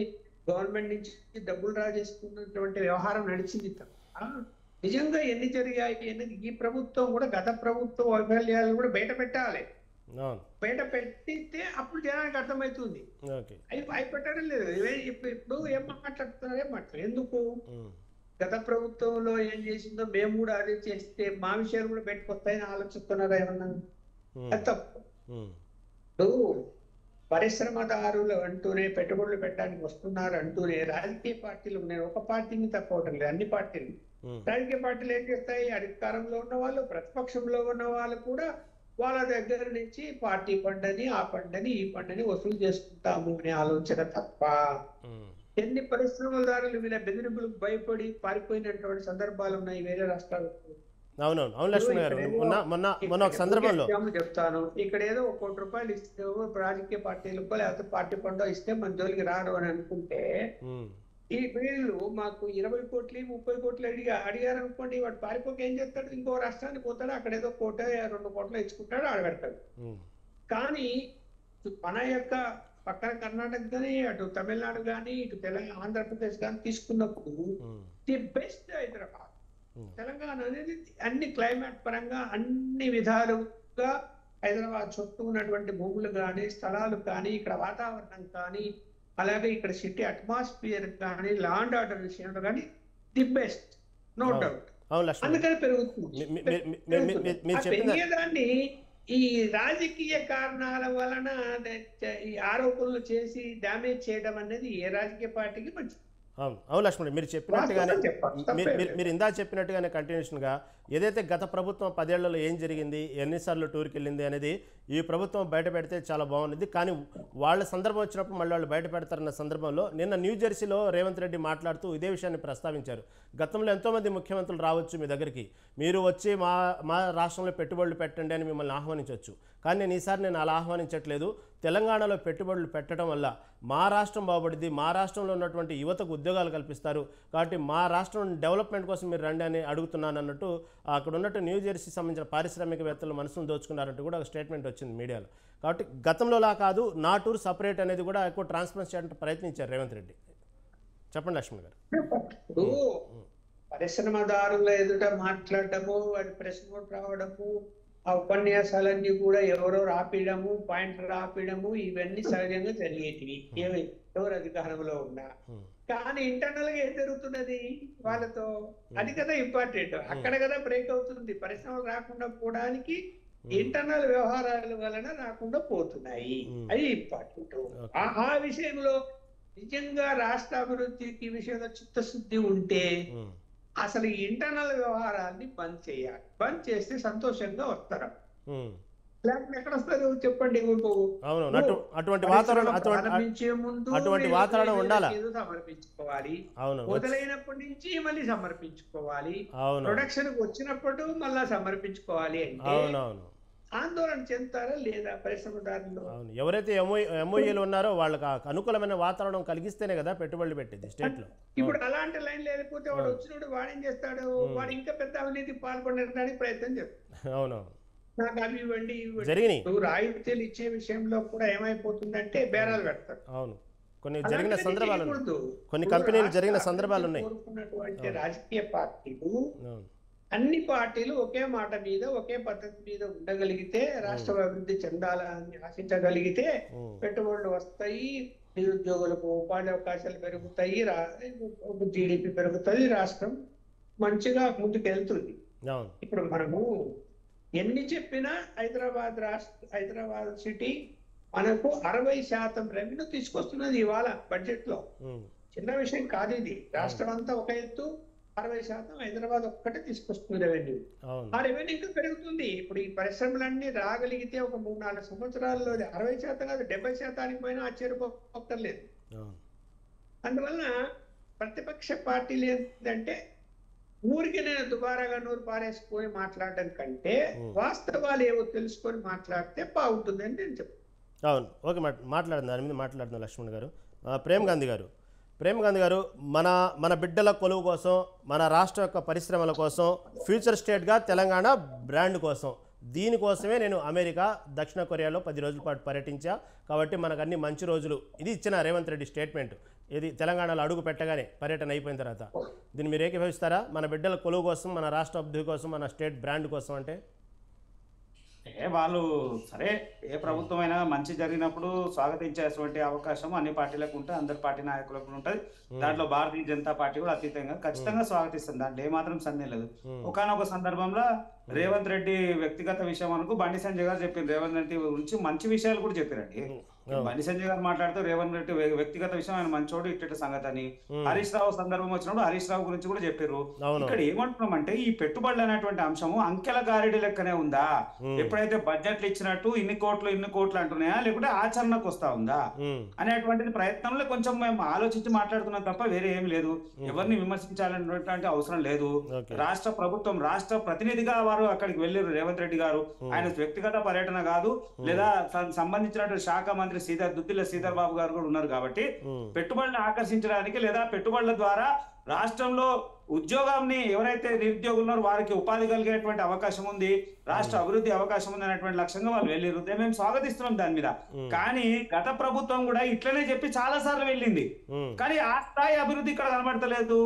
Speaker 2: గవర్నమెంట్ నుంచి డబ్బులు డ్రా చేసుకున్నటువంటి వ్యవహారం నడిచింది. నిజంగా ఎన్ని జరిగాయి అనేది ఈ ప్రభుత్వం కూడా గత ప్రభుత్వ వైఫల్యాలు కూడా బయట పెట్టాలి. బయట పెట్టితే అప్పుడు జనానికి అర్థమవుతుంది. అవి పెట్టడం లేదు. ఇప్పుడు ఏం మాట్లాడుతున్నారు, ఏం మాట్లాడు ఎందుకు? గత ప్రభుత్వంలో ఏం చేసిందో మేము కూడా అదే చేస్తే మా విషయాలు కూడా బయటకొస్తాయని ఆలోచిస్తున్నారా ఏమన్నా? అది తప్పు. ఇప్పుడు పరిశ్రమదారులు అంటూనే, పెట్టుబడులు పెట్టడానికి వస్తున్నారు అంటూనే రాజకీయ పార్టీలు, నేను ఒక పార్టీని తప్పవటం లేదు, అన్ని పార్టీలు, రాజకీయ పార్టీలు ఏం చేస్తాయి, అధికారంలో ఉన్న వాళ్ళు, ప్రతిపక్షంలో ఉన్న వాళ్ళు కూడా వాళ్ళ దగ్గర నుంచి పార్టీ ఫండని, ఆ ఫండని, ఈ ఫండని వసూలు చేసుకుంటాము అనే ఆలోచన తప్ప ఎన్ని పరిశ్రమదారులు వీళ్ళ బెదిరింపులకు భయపడి పారిపోయినటువంటి సందర్భాలు ఉన్నాయి వేరే రాష్ట్రాలకు. చెప్తాను, ఇక్కడ ఏదో 1 కోటి రూపాయలు ఇస్తే రాజకీయ పార్టీలకు లేకపోతే పార్టీ ఫండో ఇస్తే మన జోలికి రాడు అని అనుకుంటే, ఈ వీళ్ళు మాకు 20 కోట్లు 30 కోట్లు అడిగారు అనుకోండి, వాడు పారిపోక ఏం చేస్తాడు, ఇంకో రాష్ట్రానికి పోతాడు, అక్కడ ఏదో 1 కోటో 2 కోట్లు ఇచ్చుకుంటాడు, ఆడబెడతాడు. కానీ మన యొక్క పక్కన కర్ణాటక కానీ, అటు తమిళనాడు కానీ, ఇటు ఆంధ్రప్రదేశ్ కానీ తీసుకున్నప్పుడు ది బెస్ట్ హైదరాబాద్. తెలంగాణ అనేది అన్ని క్లైమేట్ పరంగా అన్ని విధాలుగా హైదరాబాద్ చుట్టూ ఉన్నటువంటి భూములు కానీ, స్థలాలు కానీ, ఇక్కడ వాతావరణం కానీ, అలాగే ఇక్కడ సిటీ అట్మాస్ఫియర్ కానీ, లా అండ్ ఆర్డర్ విషయంలో కానీ ది బెస్ట్, నో డౌట్. అందుకని పెరుగుతుంది. పెరిగేదాన్ని ఈ రాజకీయ కారణాల వలన ఈ ఆరోపణలు చేసి డ్యామేజ్ చేయడం అనేది ఏ రాజకీయ పార్టీకి మంచిది.
Speaker 1: అవును లక్ష్మణ్, మీరు చెప్పినట్టుగానే మీరు ఇందా చెప్పినట్టుగానే కంటిన్యూషన్గా ఏదైతే గత ప్రభుత్వం 10 ఏళ్లలో ఏం జరిగింది, ఎన్నిసార్లు టూర్కి వెళ్ళింది అనేది ఈ ప్రభుత్వం బయట పెడితే చాలా బాగుంది. కానీ వాళ్ళ సందర్భం వచ్చినప్పుడు మళ్ళీ వాళ్ళు బయట పెడతారన్న సందర్భంలో నిన్న న్యూ జెర్సీలో రేవంత్ రెడ్డి మాట్లాడుతూ ఇదే విషయాన్ని ప్రస్తావించారు. గతంలో ఎంతోమంది ముఖ్యమంత్రులు రావచ్చు మీ దగ్గరికి, మీరు వచ్చి మా రాష్ట్రంలో పెట్టుబడులు పెట్టండి అని మిమ్మల్ని ఆహ్వానించవచ్చు. కానీ నేను అలా ఆహ్వానించట్లేదు. తెలంగాణలో పెట్టుబడులు పెట్టడం వల్ల మా రాష్ట్రం బాగుపడింది, మా రాష్ట్రంలో ఉన్నటువంటి యువతకు ఉద్యోగాలు కల్పిస్తారు, కాబట్టి మా రాష్ట్రం డెవలప్మెంట్ కోసం మీరు రండి అని అడుగుతున్నాను అన్నట్టు అక్కడ ఉన్నట్టు న్యూ జెర్సీ సంబంధించిన పారిశ్రామికవేత్తలు మనసును దోచుకున్నారంటూ కూడా ఒక స్టేట్మెంట్ వచ్చింది మీడియాలో. కాబట్టి గతంలోలా కాదు, నా టూర్ సపరేట్ అనేది కూడా ఎక్కువ ట్రాన్స్పరెన్స్ చేయడానికి ప్రయత్నించారు రేవంత్ రెడ్డి. చెప్పండి లక్ష్మణ్ గారు.
Speaker 2: ఇప్పుడు పరిశ్రమదారుల ఎదుట మాట్లాడటము, అది ప్రెస్ నోట్ రావడము, ఆ ఉపన్యాసాలన్నీ కూడా ఎవరో రాపియడము, పాయింట్లు రాపియడము, ఇవన్నీ సహజంగా జరిగేటివి ఎవరు అధికారంలో ఉన్నా. కానీ ఇంటర్నల్ గా ఏం జరుగుతున్నది వాళ్ళతో, అది కదా ఇంపార్టెంట్. అక్కడ కదా బ్రేక్ అవుతుంది. పరిశ్రమలు రాకుండా పోవడానికి ఇంటర్నల్ వ్యవహారాల వలన రాకుండా పోతున్నాయి, అది ఇంపార్టెంట్. ఆ విషయంలో నిజంగా రాష్ట్ర అభివృద్ధికి విషయంలో చిత్తశుద్ధి ఉంటే అసలు ఇంటర్నల్ వ్యవహారాన్ని బంద్ చేయాలి. బంద్ చేస్తే సంతోషంగా వస్తారు. లేకపోతే ఎక్కడ వస్తారు చెప్పండి.
Speaker 1: అటువంటి వాతావరణం ఉండాలి.
Speaker 2: సమర్పించుకోవాలి, మొదలైనప్పటి నుంచి మళ్ళీ సమర్పించుకోవాలి, ప్రొడక్షన్ వచ్చినప్పుడు మళ్ళా సమర్పించుకోవాలి. అంటే ఆందోళన చెందుతారా లేదా పరిశ్రమదారులు?
Speaker 1: ఎవరైతే ఎంఓఏలు ఉన్నారో వాళ్ళకి అనుకూలమైన వాతావరణం కలిగిస్తేనే కదా పెట్టుబడులు పెట్టేది స్టేట్ లో.
Speaker 2: ఇప్పుడు అలాంటి లైన్ లేకపోతే వాడు వచ్చినప్పుడు వాడేం చేస్తాడు, వాడు ఇంకా పెద్ద అవినీతి పాల్పడడానికి ప్రయత్నం చేస్తాడు.
Speaker 1: అవునవును,
Speaker 2: నాకు అవి ఇవ్వండి
Speaker 1: జరిగినాయి.
Speaker 2: రాయితీలు ఇచ్చే విషయంలో కూడా ఏమైపోతుందంటే బేరాలు పెడతారు.
Speaker 1: అవును, కొన్ని జరిగిన సందర్భాలు, కొన్ని కంపెనీలు జరిగిన సందర్భాలు ఉన్నాయి.
Speaker 2: కోరుకున్నటువంటి రాజకీయ పార్టీలు, అన్ని పార్టీలు ఒకే మాట మీద ఒకే పద్ధతి మీద ఉండగలిగితే, రాష్ట్ర అభివృద్ధి చెందాలని ఆశించగలిగితే పెట్టుబడులు వస్తాయి, నిరుద్యోగులకు ఉపాధి అవకాశాలు పెరుగుతాయి, జీడిపి పెరుగుతుంది, రాష్ట్రం మంచిగా ముందుకెళ్తుంది. ఇప్పుడు మనము ఎన్ని చెప్పినా హైదరాబాద్ సిటీ మనకు 60% రెవెన్యూ తీసుకొస్తున్నది ఇవాళ బడ్జెట్ లో. చిన్న విషయం కాదు ఇది. రాష్ట్రం అంతా ఒక ఎత్తు, 60% హైదరాబాద్ ఒక్కటే తీసుకొస్తుంది రెవెన్యూ. ఆ రెవెన్యూ ఇంకా పెరుగుతుంది. ఇప్పుడు ఈ పరిశ్రమలన్నీ రాగలిగితే ఒక 3-4 సంవత్సరాల్లో 60% కాదు 70% పోయినా ఆశ్చర్యపోక్కర్లేదు. అందువలన ప్రతిపక్ష పార్టీలు ఏంటంటే ఊరికి నేను దుబారాగా నూరు పారేసుకొని మాట్లాడడం కంటే వాస్తవాలు ఏవో తెలుసుకొని మాట్లాడితే బాగుంటుందని నేను చెప్తాను.
Speaker 1: అవును, ఓకే, మాట్లాడుతుంది దాని మీద మాట్లాడుతున్నా లక్ష్మణ్ గారు. ప్రేమ్ గాంధీ గారు, మన బిడ్డల కొలువు కోసం, మన రాష్ట్ర యొక్క పరిశ్రమల కోసం, ఫ్యూచర్ స్టేట్గా తెలంగాణ బ్రాండ్ కోసం, దీనికోసమే నేను అమెరికా, దక్షిణ కొరియాలో 10 రోజుల పాటు పర్యటించా. కాబట్టి మనకు అన్ని మంచి రోజులు, ఇది ఇచ్చిన రేవంత్ రెడ్డి స్టేట్మెంట్. ఇది తెలంగాణలో అడుగు పెట్టగానే పర్యటన అయిపోయిన తర్వాత. దీన్ని మీరు ఏకీభవిస్తారా? మన బిడ్డల కొలువు కోసం, మన రాష్ట్ర అభివృద్ధి కోసం, మన స్టేట్ బ్రాండ్ కోసం అంటే
Speaker 3: వాళ్ళు సరే, ఏ ప్రభుత్వం అయినా మంచి జరిగినప్పుడు స్వాగతించేటువంటి అవకాశం అన్ని పార్టీలకు ఉంటుంది, అందరి పార్టీ నాయకులకు ఉంటుంది. దాంట్లో భారతీయ జనతా పార్టీ కూడా అతీతంగా ఖచ్చితంగా స్వాగతిస్తుంది, దాంట్లో ఏమాత్రం సందేహం లేదు. ఒకనొక సందర్భంలో రేవంత్ రెడ్డి వ్యక్తిగత విషయం అనుకు బండి సంజయ్ గారు చెప్పారు, రేవంత్ రెడ్డి గురించి మంచి విషయాలు కూడా చెప్పారండి. బండి సంజయ్ గారు మాట్లాడుతూ రేవంత్ రెడ్డి వ్యక్తిగత విషయం ఆయన మంచోడు ఇట్ట సంగతి అని. హరీష్ రావు సందర్భం వచ్చినప్పుడు హరీష్ రావు గురించి కూడా చెప్పారు. ఇక్కడ ఏమంటున్నామంటే ఈ పెట్టుబడులు అనేటువంటి అంశము అంకెల గారిడి లెక్కనే ఉందా? ఎప్పుడైతే బడ్జెట్లు ఇచ్చినట్టు ఇన్ని కోట్లు అంటున్నాయా, లేకుంటే ఆచరణకు వస్తా ఉందా అనేటువంటిది ప్రయత్నంలో కొంచెం మేము ఆలోచించి మాట్లాడుతున్నాం తప్ప వేరే ఏం లేదు. ఎవరిని విమర్శించాలనేటువంటి అవసరం లేదు. రాష్ట్ర ప్రభుత్వం, రాష్ట్ర ప్రతినిధిగా వారు అక్కడికి వెళ్ళారు రేవంత్ రెడ్డి గారు. ఆయన వ్యక్తిగత పర్యటన కాదు, లేదా సంబంధించినటువంటి శాఖ మంత్రి దుద్దిల్ల శ్రీధర్ బాబు గారు కూడా ఉన్నారు. కాబట్టి పెట్టుబడులను ఆకర్షించడానికి, లేదా పెట్టుబడుల ద్వారా రాష్ట్రంలో ఉద్యోగాన్ని ఎవరైతే నిరుద్యోగులు ఉన్నారో వారికి ఉపాధి కలిగేటువంటి అవకాశం ఉంది, రాష్ట్ర అభివృద్ధి అవకాశం ఉంది అనేటువంటి లక్ష్యంగా వాళ్ళు వెళ్ళారు. మేము స్వాగతిస్తున్నాం దాని మీద. కానీ గత ప్రభుత్వం కూడా ఇట్లనే చెప్పి చాలా సార్లు వెళ్ళింది, కానీ ఆ స్థాయి అభివృద్ధి ఇక్కడ కనబడతలేదు.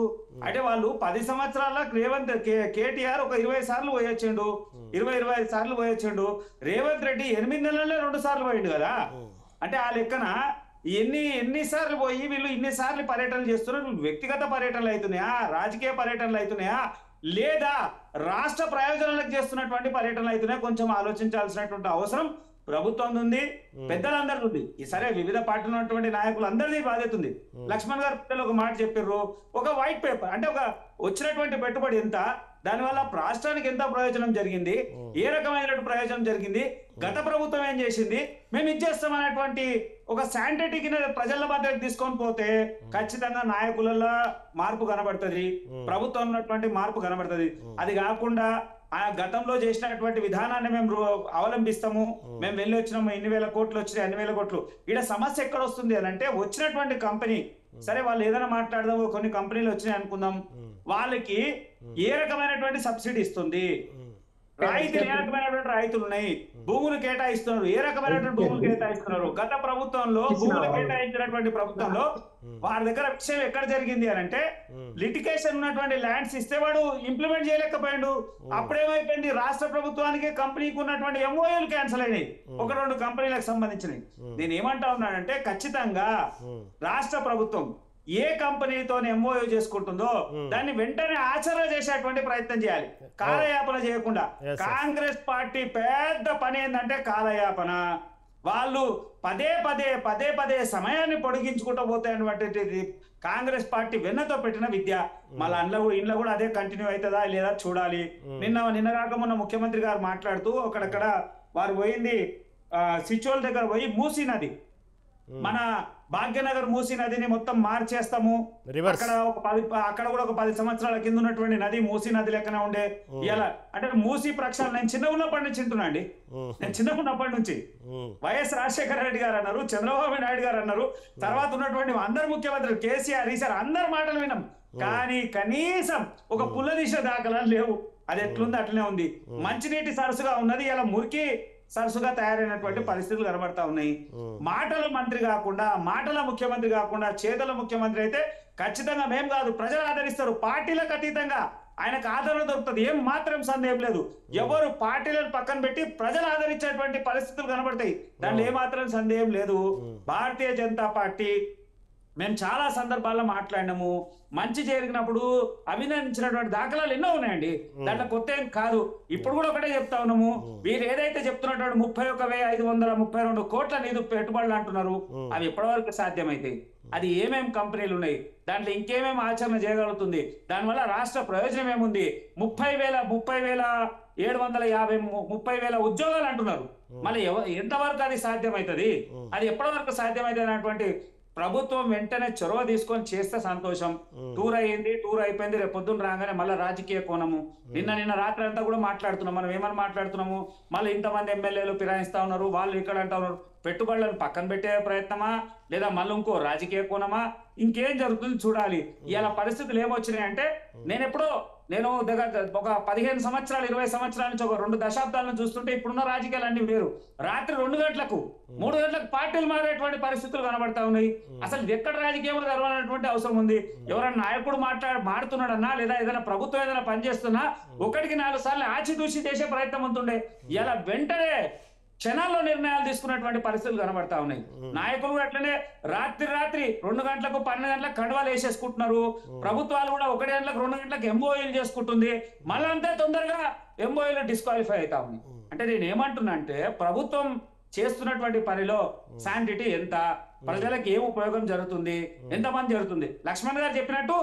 Speaker 3: అంటే వాళ్ళు 10 సంవత్సరాల రేవంత్ కేటీఆర్ ఒక 20 సార్లు పోయొచ్చిండు, 25 సార్లు పోయొచ్చిండు. రేవంత్ రెడ్డి 8 నెలల్లో 2 సార్లు పోయిండు కదా. అంటే ఆ లెక్కన ఎన్నిసార్లు పోయి వీళ్ళు ఇన్నిసార్లు పర్యటనలు చేస్తున్నారు. వ్యక్తిగత పర్యటనలు అవుతున్నాయా, రాజకీయ పర్యటనలు అవుతున్నాయా, లేదా రాష్ట్ర ప్రయోజనాలకు చేస్తున్నటువంటి పర్యటనలు అవుతున్నాయా? కొంచెం ఆలోచించాల్సినటువంటి అవసరం ప్రభుత్వం ఉంది, పెద్దలందరిది ఉంది. సరే వివిధ పార్టీలు ఉన్నటువంటి నాయకులు అందరిది బాధ్యత ఉంది. లక్ష్మణ్ గారు పిల్లలు ఒక మాట చెప్పారు, ఒక వైట్ పేపర్ అంటే ఒక వచ్చినటువంటి పెట్టుబడి ఎంత, దానివల్ల రాష్ట్రానికి ఎంత ప్రయోజనం జరిగింది, ఏ రకమైనటువంటి ప్రయోజనం జరిగింది, గత ప్రభుత్వం ఏం చేసింది, మేము ఇచ్చేస్తాం అనేటువంటి ఒక శాంటిటీకి ప్రజల బాధ్యత తీసుకొని పోతే ఖచ్చితంగా నాయకులలో మార్పు కనబడుతుంది, ప్రభుత్వం ఉన్నటువంటి మార్పు కనబడుతుంది. అది కాకుండా ఆ గతంలో చేసినటువంటి విధానాన్ని మేము అవలంబిస్తాము, మేము వెళ్ళి వచ్చినాము, ఇన్ని వేల కోట్లు వచ్చినాయి, అన్ని వేల కోట్లు. ఇక్కడ సమస్య ఎక్కడ వస్తుంది అని అంటే, వచ్చినటువంటి కంపెనీ సరే వాళ్ళు ఏదైనా మాట్లాడదాం, కొన్ని కంపెనీలు వచ్చినాయి అనుకుందాం, వాళ్ళకి ఏ రకమైనటువంటి సబ్సిడీ ఇస్తుంది, రాయితీలు ఏ రకమైనటువంటి రాయితీలు ఉన్నాయి, భూములు కేటాయిస్తున్నారు, ఏ రకమైనటువంటి భూములు కేటాయిస్తున్నారు. గత ప్రభుత్వంలో భూములు కేటాయించినటువంటి ప్రభుత్వంలో వారి దగ్గర విషయం ఎక్కడ జరిగింది అని అంటే, లిటిగేషన్ ఉన్నటువంటి ల్యాండ్స్ ఇస్తే వాడు ఇంప్లిమెంట్ చేయలేకపోయాడు. అప్పుడేమైపోయింది, రాష్ట్ర ప్రభుత్వానికి కంపెనీకి ఉన్నటువంటి ఎంఓఏలు క్యాన్సిల్ అయినాయి, 1-2 కంపెనీలకు సంబంధించినవి. నేను ఏమంటా ఉన్నానంటే, ఖచ్చితంగా రాష్ట్ర ప్రభుత్వం ఏ కంపెనీతో ఎంఓయూ చేసుకుంటుందో దాన్ని వెంటనే ఆచరణ చేసేటువంటి ప్రయత్నం చేయాలి, కాలయాపన చేయకుండా. కాంగ్రెస్ పార్టీ పెద్ద పని ఏంటంటే కాలయాపన. వాళ్ళు పదే పదే సమయాన్ని పొడిగించుకుంటూ పోతాయన్నటువంటి కాంగ్రెస్ పార్టీ వెన్నతో పెట్టిన విద్య. మళ్ళీ ఇంట్లో కూడా అదే కంటిన్యూ అవుతుందా లేదా చూడాలి. నిన్న కాక మొన్న ముఖ్యమంత్రి గారు మాట్లాడుతూ అక్కడక్కడ వారు పోయింది సిచోల్ దగ్గర పోయి మూసీ నది, మన భాగ్యనగర్ మూసీ నదిని మొత్తం మార్చేస్తాము, అక్కడ కూడా ఒక 10 సంవత్సరాల కింద ఉన్నటువంటి నది మూసీ నది లెక్కన ఉండే. ఇలా అంటే మూసీ ప్రక్షాళన నేను చిన్న ఉన్నప్పటి నుంచి వింటున్నాండి. నేను చిన్న ఉన్నప్పటి నుంచి వైఎస్ రాజశేఖర రెడ్డి గారు అన్నారు, చంద్రబాబు నాయుడు గారు అన్నారు, తర్వాత ఉన్నటువంటి అందరు ముఖ్యమంత్రులు కేసీఆర్ ఈసారి అందరి మాటలు విన్నాం. కానీ కనీసం ఒక పుల్లదీశ దాఖలాలు లేవు. అది ఎట్లుంది అట్లనే ఉంది. మంచినీటి సరస్సుగా ఉన్నది, ఇలా మురికి సరస్సుగా తయారైనటువంటి పరిస్థితులు కనబడతా ఉన్నాయి. మాటల మంత్రి కాకుండా, మాటల ముఖ్యమంత్రి కాకుండా చేతల ముఖ్యమంత్రి అయితే ఖచ్చితంగా మేం కాదు, ప్రజలు ఆదరిస్తారు. పార్టీలకు అతీతంగా ఆయనకు ఆదరణ దొరుకుతుంది, ఏం మాత్రం సందేహం లేదు. ఎవరు పార్టీలను పక్కన పెట్టి ప్రజలు ఆదరించేటువంటి పరిస్థితులు కనబడతాయి, దాంట్లో ఏమాత్రం సందేహం లేదు. భారతీయ జనతా పార్టీ మేము చాలా సందర్భాల్లో మాట్లాడినాము, మంచి జరిగినప్పుడు అభినందించినటువంటి దాఖలాలు ఎన్నో ఉన్నాయండి, దాంట్లో కొత్త ఏం కాదు. ఇప్పుడు కూడా ఒకటే చెప్తా ఉన్నాము, వీరు ఏదైతే చెప్తున్నటువంటి 31,532 కోట్ల నిధు పెట్టుబడులు అంటున్నారు, అవి ఎప్పటివరకు సాధ్యమైతాయి, అది ఏమేం కంపెనీలు ఉన్నాయి, దాంట్లో ఇంకేమేమి ఆచరణ చేయగలుగుతుంది, దానివల్ల రాష్ట్ర ప్రయోజనం ఏముంది. 30,750 ఉద్యోగాలు అంటున్నారు, మళ్ళీ ఎంతవరకు అది సాధ్యమవుతుంది, అది ఎప్పటి వరకు సాధ్యమవుతుంది అనేటువంటి ప్రభుత్వం వెంటనే చొరవ తీసుకొని చేస్తే సంతోషం. టూర్ అయ్యింది, టూర్ అయిపోయింది, రేపు పొద్దున్న రాగానే మళ్ళీ రాజకీయ కోణము. నిన్న రాత్రి అంతా కూడా మాట్లాడుతున్నాం, మనం ఏమని మాట్లాడుతున్నాము, మళ్ళీ ఇంతమంది ఎమ్మెల్యేలు ఫిరాయిస్తా ఉన్నారు, వాళ్ళు ఇక్కడ అంటా ఉన్నారు. పెట్టుబడులను పక్కన పెట్టే ప్రయత్నమా, లేదా మళ్ళీ ఇంకో రాజకీయ కోణమా, ఇంకేం జరుగుతుంది చూడాలి. ఇలా పరిస్థితులు ఏమొచ్చినాయంటే, నేను దగ్గర ఒక 15 సంవత్సరాలు 20 సంవత్సరాల నుంచి ఒక 2 దశాబ్దాలను చూస్తుంటే ఇప్పుడున్న రాజకీయాలు అన్ని వేరు. రాత్రి 2 గంటలకు 3 గంటలకు పార్టీలు మారేటువంటి పరిస్థితులు కనబడతా ఉన్నాయి. అసలు ఎక్కడ రాజకీయంలో జరగాలన్నటువంటి అవసరం ఉంది. ఎవరైనా నాయకుడు మాడుతున్నాడన్నా, లేదా ఏదైనా ప్రభుత్వం ఏదైనా పనిచేస్తున్నా 1-4 సార్లు ఆచితూచి చేసే ప్రయత్నం ఉంటుండే. ఇలా వెంటనే క్షణాల్లో నిర్ణయాలు తీసుకున్నటువంటి పరిస్థితులు కనబడతా ఉన్నాయి. నాయకులు కూడా అట్లనే రాత్రి 2 గంటలకు 12 గంటలకు కండువాలు వేసేసుకుంటున్నారు. ప్రభుత్వాలు కూడా 1 గంటలకు 2 గంటలకు ఎంఓఏలు చేసుకుంటుంది. మళ్ళీ అంతే తొందరగా ఎంఓఏలు డిస్క్వాలిఫై అవుతా ఉన్నాయి. అంటే నేను ఏమంటున్నా అంటే, ప్రభుత్వం చేస్తున్నటువంటి పనిలో శాంటిటీ ఎంత, ప్రజలకు ఏం ఉపయోగం జరుగుతుంది, ఎంతమంది జరుగుతుంది. లక్ష్మణ్ గారు చెప్పినట్టు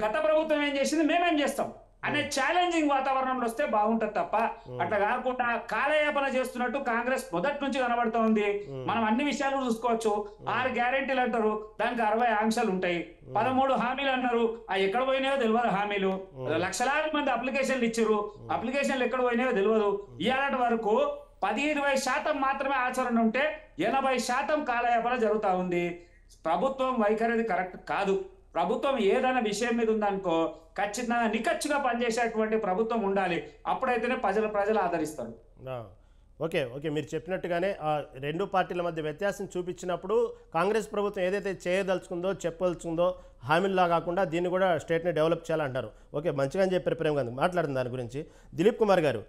Speaker 3: గత ప్రభుత్వం ఏం చేసింది, మేమేం చేస్తాం అనే ఛాలెంజింగ్ వాతావరణంలో వస్తే బాగుంటది తప్ప, అట్లా కాకుండా కాలయాపన చేస్తున్నట్టు కాంగ్రెస్ మొదటి నుంచి కనబడుతూ ఉంది. మనం అన్ని విషయాలు చూసుకోవచ్చు. 6 గ్యారెంటీలు అంటారు, దానికి 60 ఆంక్షలు ఉంటాయి. 13 హామీలు అన్నారు, అవి ఎక్కడ పోయినాయో తెలియదు. హామీలు లక్షలాది మంది అప్లికేషన్లు ఇచ్చారు, అప్లికేషన్లు ఎక్కడ పోయినాయో తెలియదు. ఇవాళ వరకు 10-20% మాత్రమే ఆచరణ ఉంటే 80% కాలయాపన జరుగుతూ ఉంది. ప్రభుత్వం వైఖరి కరెక్ట్ కాదు. ప్రభుత్వం ఏదైనా విషయం మీద ఉందనుకో, ఖచ్చితంగా నిఖచ్చిగా పనిచేసేటువంటి ప్రభుత్వం ఉండాలి. అప్పుడైతేనే ప్రజలు ఆదరిస్తారు.
Speaker 1: ఓకే, మీరు చెప్పినట్టుగానే ఆ 2 పార్టీల మధ్య వ్యత్యాసం చూపించినప్పుడు కాంగ్రెస్ ప్రభుత్వం ఏదైతే చేయదలుచుకుందో, చెప్పదలుచుకుందో హామీల్లా కాకుండా దీన్ని కూడా స్టేట్ని డెవలప్ చేయాలంటారు. ఓకే, మంచిగా చెప్పారు ప్రేమ్ గాంధీ. మాట్లాడుతుంది దాని గురించి. దిలీప్ కుమార్ గారు,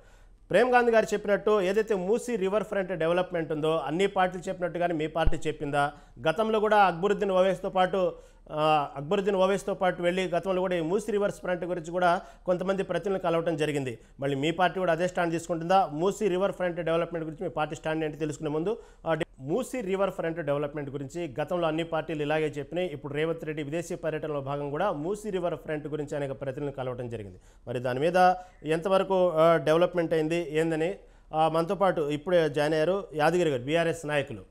Speaker 1: ప్రేమ్ గాంధీ గారు చెప్పినట్టు ఏదైతే మూసీ రివర్ ఫ్రంట్ డెవలప్మెంట్ ఉందో అన్ని పార్టీలు చెప్పినట్టుగానే మీ పార్టీ చెప్పిందా? గతంలో కూడా అక్బరుద్దీన్ ఓవైసీతో పాటు అక్బరుద్దీన్ ఓవైస్తో పాటు వెళ్ళి గతంలో కూడా ఈ మూసీ రివర్స్ ఫ్రంట్ గురించి కూడా కొంతమంది ప్రతినిధులు కలవటం జరిగింది. మళ్ళీ మీ పార్టీ కూడా అదే స్టాండ్ తీసుకుంటుందా? మూసీ రివర్ ఫ్రంట్ డెవలప్మెంట్ గురించి మీ పార్టీ స్టాండ్ ఏంటి తెలుసుకునే ముందు, మూసీ రివర్ ఫ్రంట్ డెవలప్మెంట్ గురించి గతంలో అన్ని పార్టీలు ఇలాగే చెప్పినాయి. ఇప్పుడు రేవంత్ రెడ్డి విదేశీ పర్యటనలో భాగం కూడా మూసీ రివర్ ఫ్రంట్ గురించి అనేక ప్రతినిధులు కలవటం జరిగింది. మరి దాని మీద ఎంతవరకు డెవలప్మెంట్ అయింది ఏందని మనతో పాటు ఇప్పుడే జాయిన్ అయ్యారు యాదగిరి గారు, బీఆర్ఎస్ నాయకులు.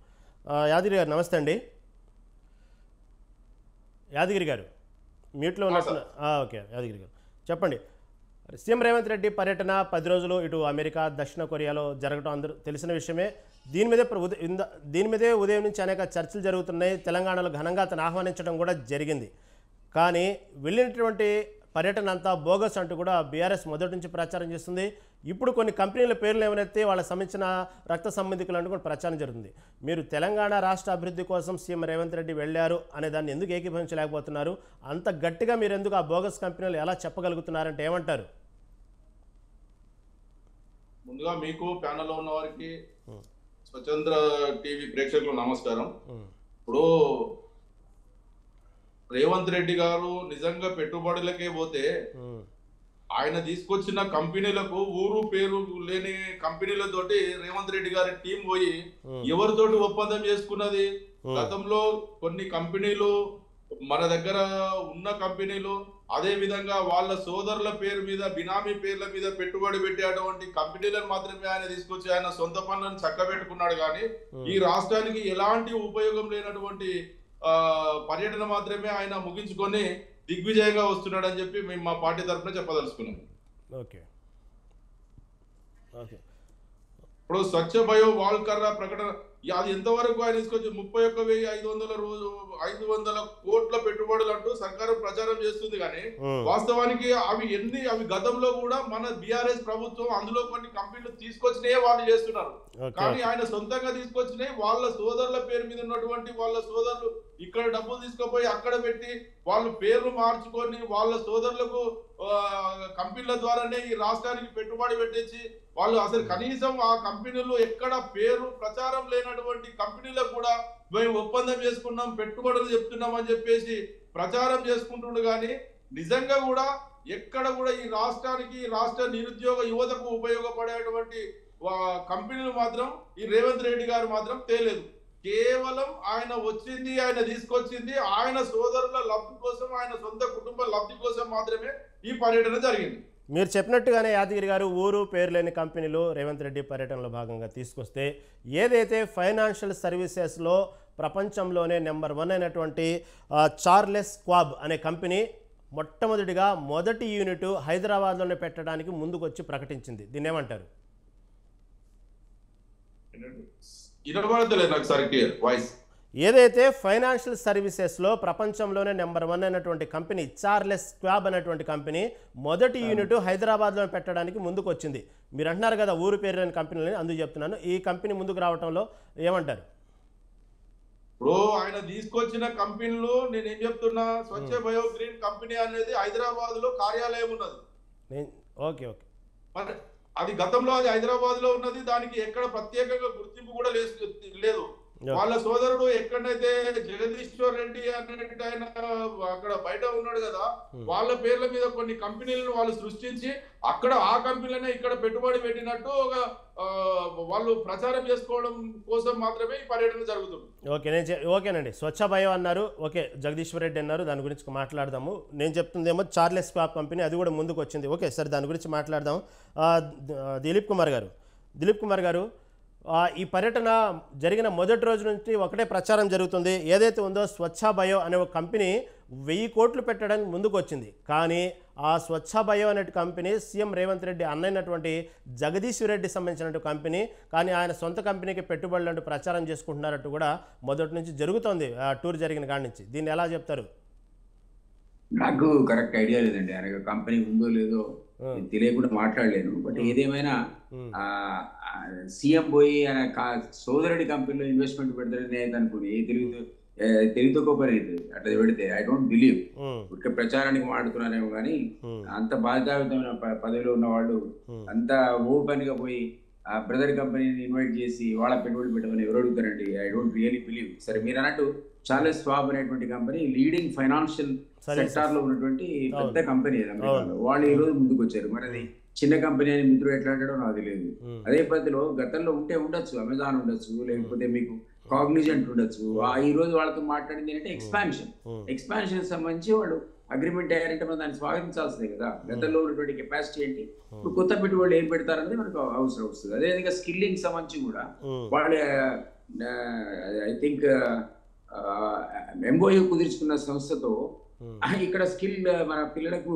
Speaker 1: యాదగిరి గారు నమస్తే అండి. యాదగిరి గారు మ్యూట్లో ఉన్నట్టు. ఓకే యాదగిరి గారు చెప్పండి. సీఎం రేవంత్ రెడ్డి పర్యటన 10 రోజులు ఇటు అమెరికా, దక్షిణ కొరియాలో జరగడం అందరూ తెలిసిన విషయమే. దీని మీదే ఉదయం నుంచి అనేక చర్చలు జరుగుతున్నాయి. తెలంగాణలో ఘనంగా అతను ఆహ్వానించడం కూడా జరిగింది. కానీ వెళ్ళినటువంటి పర్యటన అంతా బోగస్ అంటూ కూడా బీఆర్ఎస్ మొదటి నుంచి ప్రచారం చేస్తుంది. ఇప్పుడు కొన్ని కంపెనీల పేర్లు ఏమైతే వాళ్ళకి సంబంధించిన రక్త సంబంధికులు అంటూ కూడా ప్రచారం జరుగుతుంది. మీరు తెలంగాణ రాష్ట్ర అభివృద్ధి కోసం సీఎం రేవంత్ రెడ్డి వెళ్ళారు అనే దాన్ని ఎందుకు ఏకీభవించలేకపోతున్నారు? అంత గట్టిగా మీరు ఎందుకు ఆ బోగస్ కంపెనీలు ఎలా చెప్పగలుగుతున్నారంటే ఏమంటారు?
Speaker 5: ముందుగా మీకు ప్యానెల్లో ఉన్న వారికి, స్వతంత్ర టీవీ ప్రేక్షకులకు నమస్కారం. ఇప్పుడు రేవంత్ రెడ్డి గారు నిజంగా పెట్టుబడులకే పోతే ఆయన తీసుకొచ్చిన కంపెనీలకు ఊరు పేరు లేని కంపెనీలతోటి రేవంత్ రెడ్డి గారి టీం పోయి ఎవరితోటి ఒప్పందం చేసుకున్నది? గతంలో కొన్ని కంపెనీలు మన దగ్గర ఉన్న కంపెనీలు, అదే విధంగా వాళ్ళ సోదరుల పేరు మీద, బినామీ పేర్ల మీద పెట్టుబడి పెట్టేటువంటి కంపెనీలను మాత్రమే ఆయన తీసుకొచ్చి ఆయన సొంత పనులను చక్కబెట్టుకున్నాడు. కానీ ఈ రాష్ట్రానికి ఎలాంటి ఉపయోగం లేనటువంటి పర్యటన మాత్రమే ఆయన ముగించుకొని దిగ్విజయంగా వస్తున్నాడు అని చెప్పి మేము మా పార్టీ తరఫున చెప్పదలుచుకున్నాం.
Speaker 1: Okay okay.
Speaker 5: ఇప్పుడు స్వచ్ఛ బయో వాల్కర్ర ప్రకటన అది ఎంతవరకు ఆయన తీసుకొచ్చి 31,500 కోట్ల పెట్టుబడులు అంటూ సర్కారు ప్రచారం చేస్తుంది. కానీ వాస్తవానికి అవి గతంలో కూడా మన బీఆర్ఎస్ ప్రభుత్వం అందులో కొన్ని కంపెనీలు తీసుకొచ్చినాయే వాళ్ళు చేస్తున్నారు. కానీ ఆయన సొంతంగా తీసుకొచ్చినాయి వాళ్ళ సోదరుల పేరు మీద ఉన్నటువంటి వాళ్ళ సోదరులు ఇక్కడ డబ్బులు తీసుకుపోయి అక్కడ పెట్టి వాళ్ళు పేర్లు మార్చుకొని వాళ్ళ సోదరులకు కంపెనీల ద్వారానే ఈ రాష్ట్రానికి పెట్టుబడి పెట్టేసి వాళ్ళు అసలు కనీసం ఆ కంపెనీలు ఎక్కడ పేరు ప్రచారం లేనటువంటి కంపెనీలకు కూడా మేము ఒప్పందం చేసుకున్నాం, పెట్టుబడులు చెప్తున్నాం అని చెప్పేసి ప్రచారం చేసుకుంటుండు. కానీ నిజంగా కూడా ఎక్కడ కూడా ఈ రాష్ట్రానికి, రాష్ట్ర నిరుద్యోగ యువతకు ఉపయోగపడేటువంటి కంపెనీలు మాత్రం ఈ రేవంత్ రెడ్డి గారు మాత్రం తేలేదు. కేవలం ఆయన వచ్చింది, ఆయన తీసుకొచ్చింది ఆయన సోదరుల లబ్ధి కోసం, ఆయన సొంత కుటుంబ లబ్ధి కోసం మాత్రమే ఈ పర్యటన జరిగింది.
Speaker 1: మీరు చెప్పినట్టుగానే యాదగిరి గారు ఊరు పేరు లేని కంపెనీలు రేవంత్ రెడ్డి పర్యటనలో భాగంగా తీసుకొస్తే ఏదైతే ఫైనాన్షియల్ సర్వీసెస్లో ప్రపంచంలోనే నెంబర్ 1 అయినటువంటి చార్లెస్ స్క్వాబ్ అనే కంపెనీ మొట్టమొదటిగా మొదటి యూనిట్ హైదరాబాద్లోనే పెట్టడానికి ముందుకొచ్చి ప్రకటించింది. దీన్ని ఏమంటారు? ఏదైతే ఫైనాన్షియల్ సర్వీసెస్లో ప్రపంచంలోనే నెంబర్ 1 అయినటువంటి కంపెనీ చార్లెస్ స్క్వాబ్ అనేటువంటి కంపెనీ మొదటి యూనిట్ హైదరాబాద్లో పెట్టడానికి ముందుకు వచ్చింది. మీరు అంటున్నారు కదా ఊరు పేరు లేని కంపెనీలని, అందుకు చెప్తున్నాను. ఈ కంపెనీ ముందుకు రావడంలో ఏమంటారు?
Speaker 5: ఇప్పుడు ఆయన తీసుకొచ్చిన కంపెనీలు నేనేం చెప్తున్నా, స్వచ్ఛ బయో గ్రీన్ కంపెనీ అనేది హైదరాబాద్ లో కార్యాలయం ఉన్నది.
Speaker 1: Okay okay.
Speaker 5: అది గతంలో అది హైదరాబాద్ లో ఉన్నది, దానికి ఎక్కడ ప్రత్యేకంగా గుర్తింపు కూడా లేదు. వాళ్ళ సోదరుడు ఎక్కడైతే జగదీశ్వర్ రెడ్డి అన్నట్టు ఆయన అక్కడ బయట ఉన్నాడు కదా, వాళ్ళ పేర్ల మీద కొన్ని కంపెనీలను వాళ్ళు సృష్టించి అక్కడ ఆ కంపెనీలనే ఇక్కడ పెట్టుబడి పెట్టినట్టు ఒక వాళ్ళు ప్రచారం చేసుకోవడం కోసం మాత్రమే ఈ పర్యటన జరుగుతుంది.
Speaker 1: ఓకేనండి. స్వచ్ఛ బయో అన్నారు, ఓకే, జగదీశ్వర్ రెడ్డి అన్నారు, దాని గురించి మాట్లాడదాము. నేను చెప్తుందేమో చార్లెస్ స్క్వాబ్ కంపెనీ, అది కూడా ముందుకు వచ్చింది. ఓకే సరే, దాని గురించి మాట్లాడదాం. దిలీప్ కుమార్ గారు ఈ పర్యటన జరిగిన మొదటి రోజు నుంచి ఒకటే ప్రచారం జరుగుతుంది. ఏదైతే ఉందో స్వచ్ఛ బయో అనే ఒక కంపెనీ 1000 కోట్లు పెట్టడానికి ముందుకు వచ్చింది. కానీ ఆ స్వచ్ఛ బయో అనే కంపెనీ సీఎం రేవంత్ రెడ్డి అన్నైనటువంటి జగదీశ్వర్ రెడ్డి సంబంధించిన కంపెనీ. కానీ ఆయన సొంత కంపెనీకి పెట్టుబడులు అంటూ ప్రచారం చేసుకుంటున్నారట్టు కూడా మొదటి నుంచి జరుగుతోంది ఆ టూర్ జరిగిన కాడి నుంచి. దీన్ని ఎలా చెప్తారు?
Speaker 4: నాకు కరెక్ట్ ఐడియా లేదండి. ఆయన కంపెనీ ఉందో లేదో తెలియకుండా మాట్లాడలేను. బట్ ఏదేమైనా సీఎం పోయి ఆయన సోదరుడి కంపెనీలో ఇన్వెస్ట్మెంట్ పెడతారని అనుకుని తెలివితో పని అట్లా పెడితే ఐ డోంట్ బిలీవ్. ఇక ప్రచారానికి మాడుతున్నారేమో కానీ అంత బాధ్యతాయుతమైన పదవిలో ఉన్న వాళ్ళు అంత ఓపెన్ గా పోయి ఆ బ్రదర్ కంపెనీని ఇన్వైట్ చేసి వాళ్ళ పెట్టుబడి పెట్టమని ఎవరు అడుగుతారండి? I don't really believe. సరే, మీరు అన్నట్టు చార్లెస్ స్వాబ్ అనేటువంటి కంపెనీ లీడింగ్ ఫైనాన్షియల్ సెక్టార్ లో ఉన్నటువంటి పెద్ద కంపెనీ అది అమెరికాలో. వాళ్ళు ఈ రోజు ముందుకు వచ్చారు. మరి అది చిన్న కంపెనీ అని మిత్రుడు ఎట్లా అంటాడో నాకు తెలియదు. అదే పద్ధతిలో గతంలో ఉండొచ్చు, అమెజాన్ ఉండొచ్చు, లేకపోతే మీకు కాగ్నిజెంట్ ఉండొచ్చు. ఈ రోజు వాళ్ళతో మాట్లాడింది ఏంటంటే ఎక్స్పాన్షన్ సంబంధించి వాళ్ళు అగ్రిమెంట్ అయ్యారంటే మనం దాన్ని స్వాగతించాల్సిందే కదా. గతంలో ఉన్నటువంటి కెపాసిటీ ఏంటి, ఇప్పుడు కొత్త పెట్టుబడులు ఏం పెడతారనేది మనకు అవసరం వస్తుంది. అదేవిధంగా స్కిల్లింగ్ సంబంధించి కూడా వాళ్ళు ఐ థింక్ ఎంఓయూ కుదుర్చుకున్న సంస్థతో ఇక్కడ స్కిల్ మన పిల్లలకు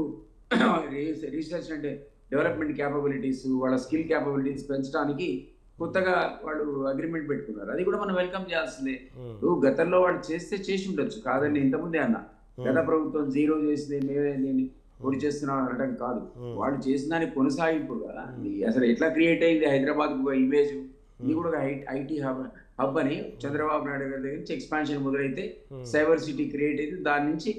Speaker 4: రీసెర్చ్ అంటే డెవలప్మెంట్ క్యాపబిలిటీస్, వాళ్ళ స్కిల్ క్యాపబిలిటీస్ పెంచడానికి కొత్తగా వాళ్ళు అగ్రిమెంట్ పెట్టుకున్నారు. అది కూడా మనం వెల్కమ్ చేయాల్సిందే. గతంలో వాళ్ళు చేసి ఉండొచ్చు, కాదని ఇంతకుముందే అన్న. గత ప్రభుత్వం జీరో చేసింది మేమే నేను పొడి చేస్తున్నాం అనడం కాదు, వాళ్ళు చేసిన దానికి కొనసాగింపుగా అసలు ఎట్లా క్రియేట్ అయింది హైదరాబాద్ ఇమేజ్. ఇది కూడా ఐటీ హబ్ అని చంద్రబాబు నాయుడు గారి దగ్గర నుంచి ఎక్స్పాన్షన్ మొదలైతే సైబర్ సిటీ క్రియేట్ అయితే దాని నుంచి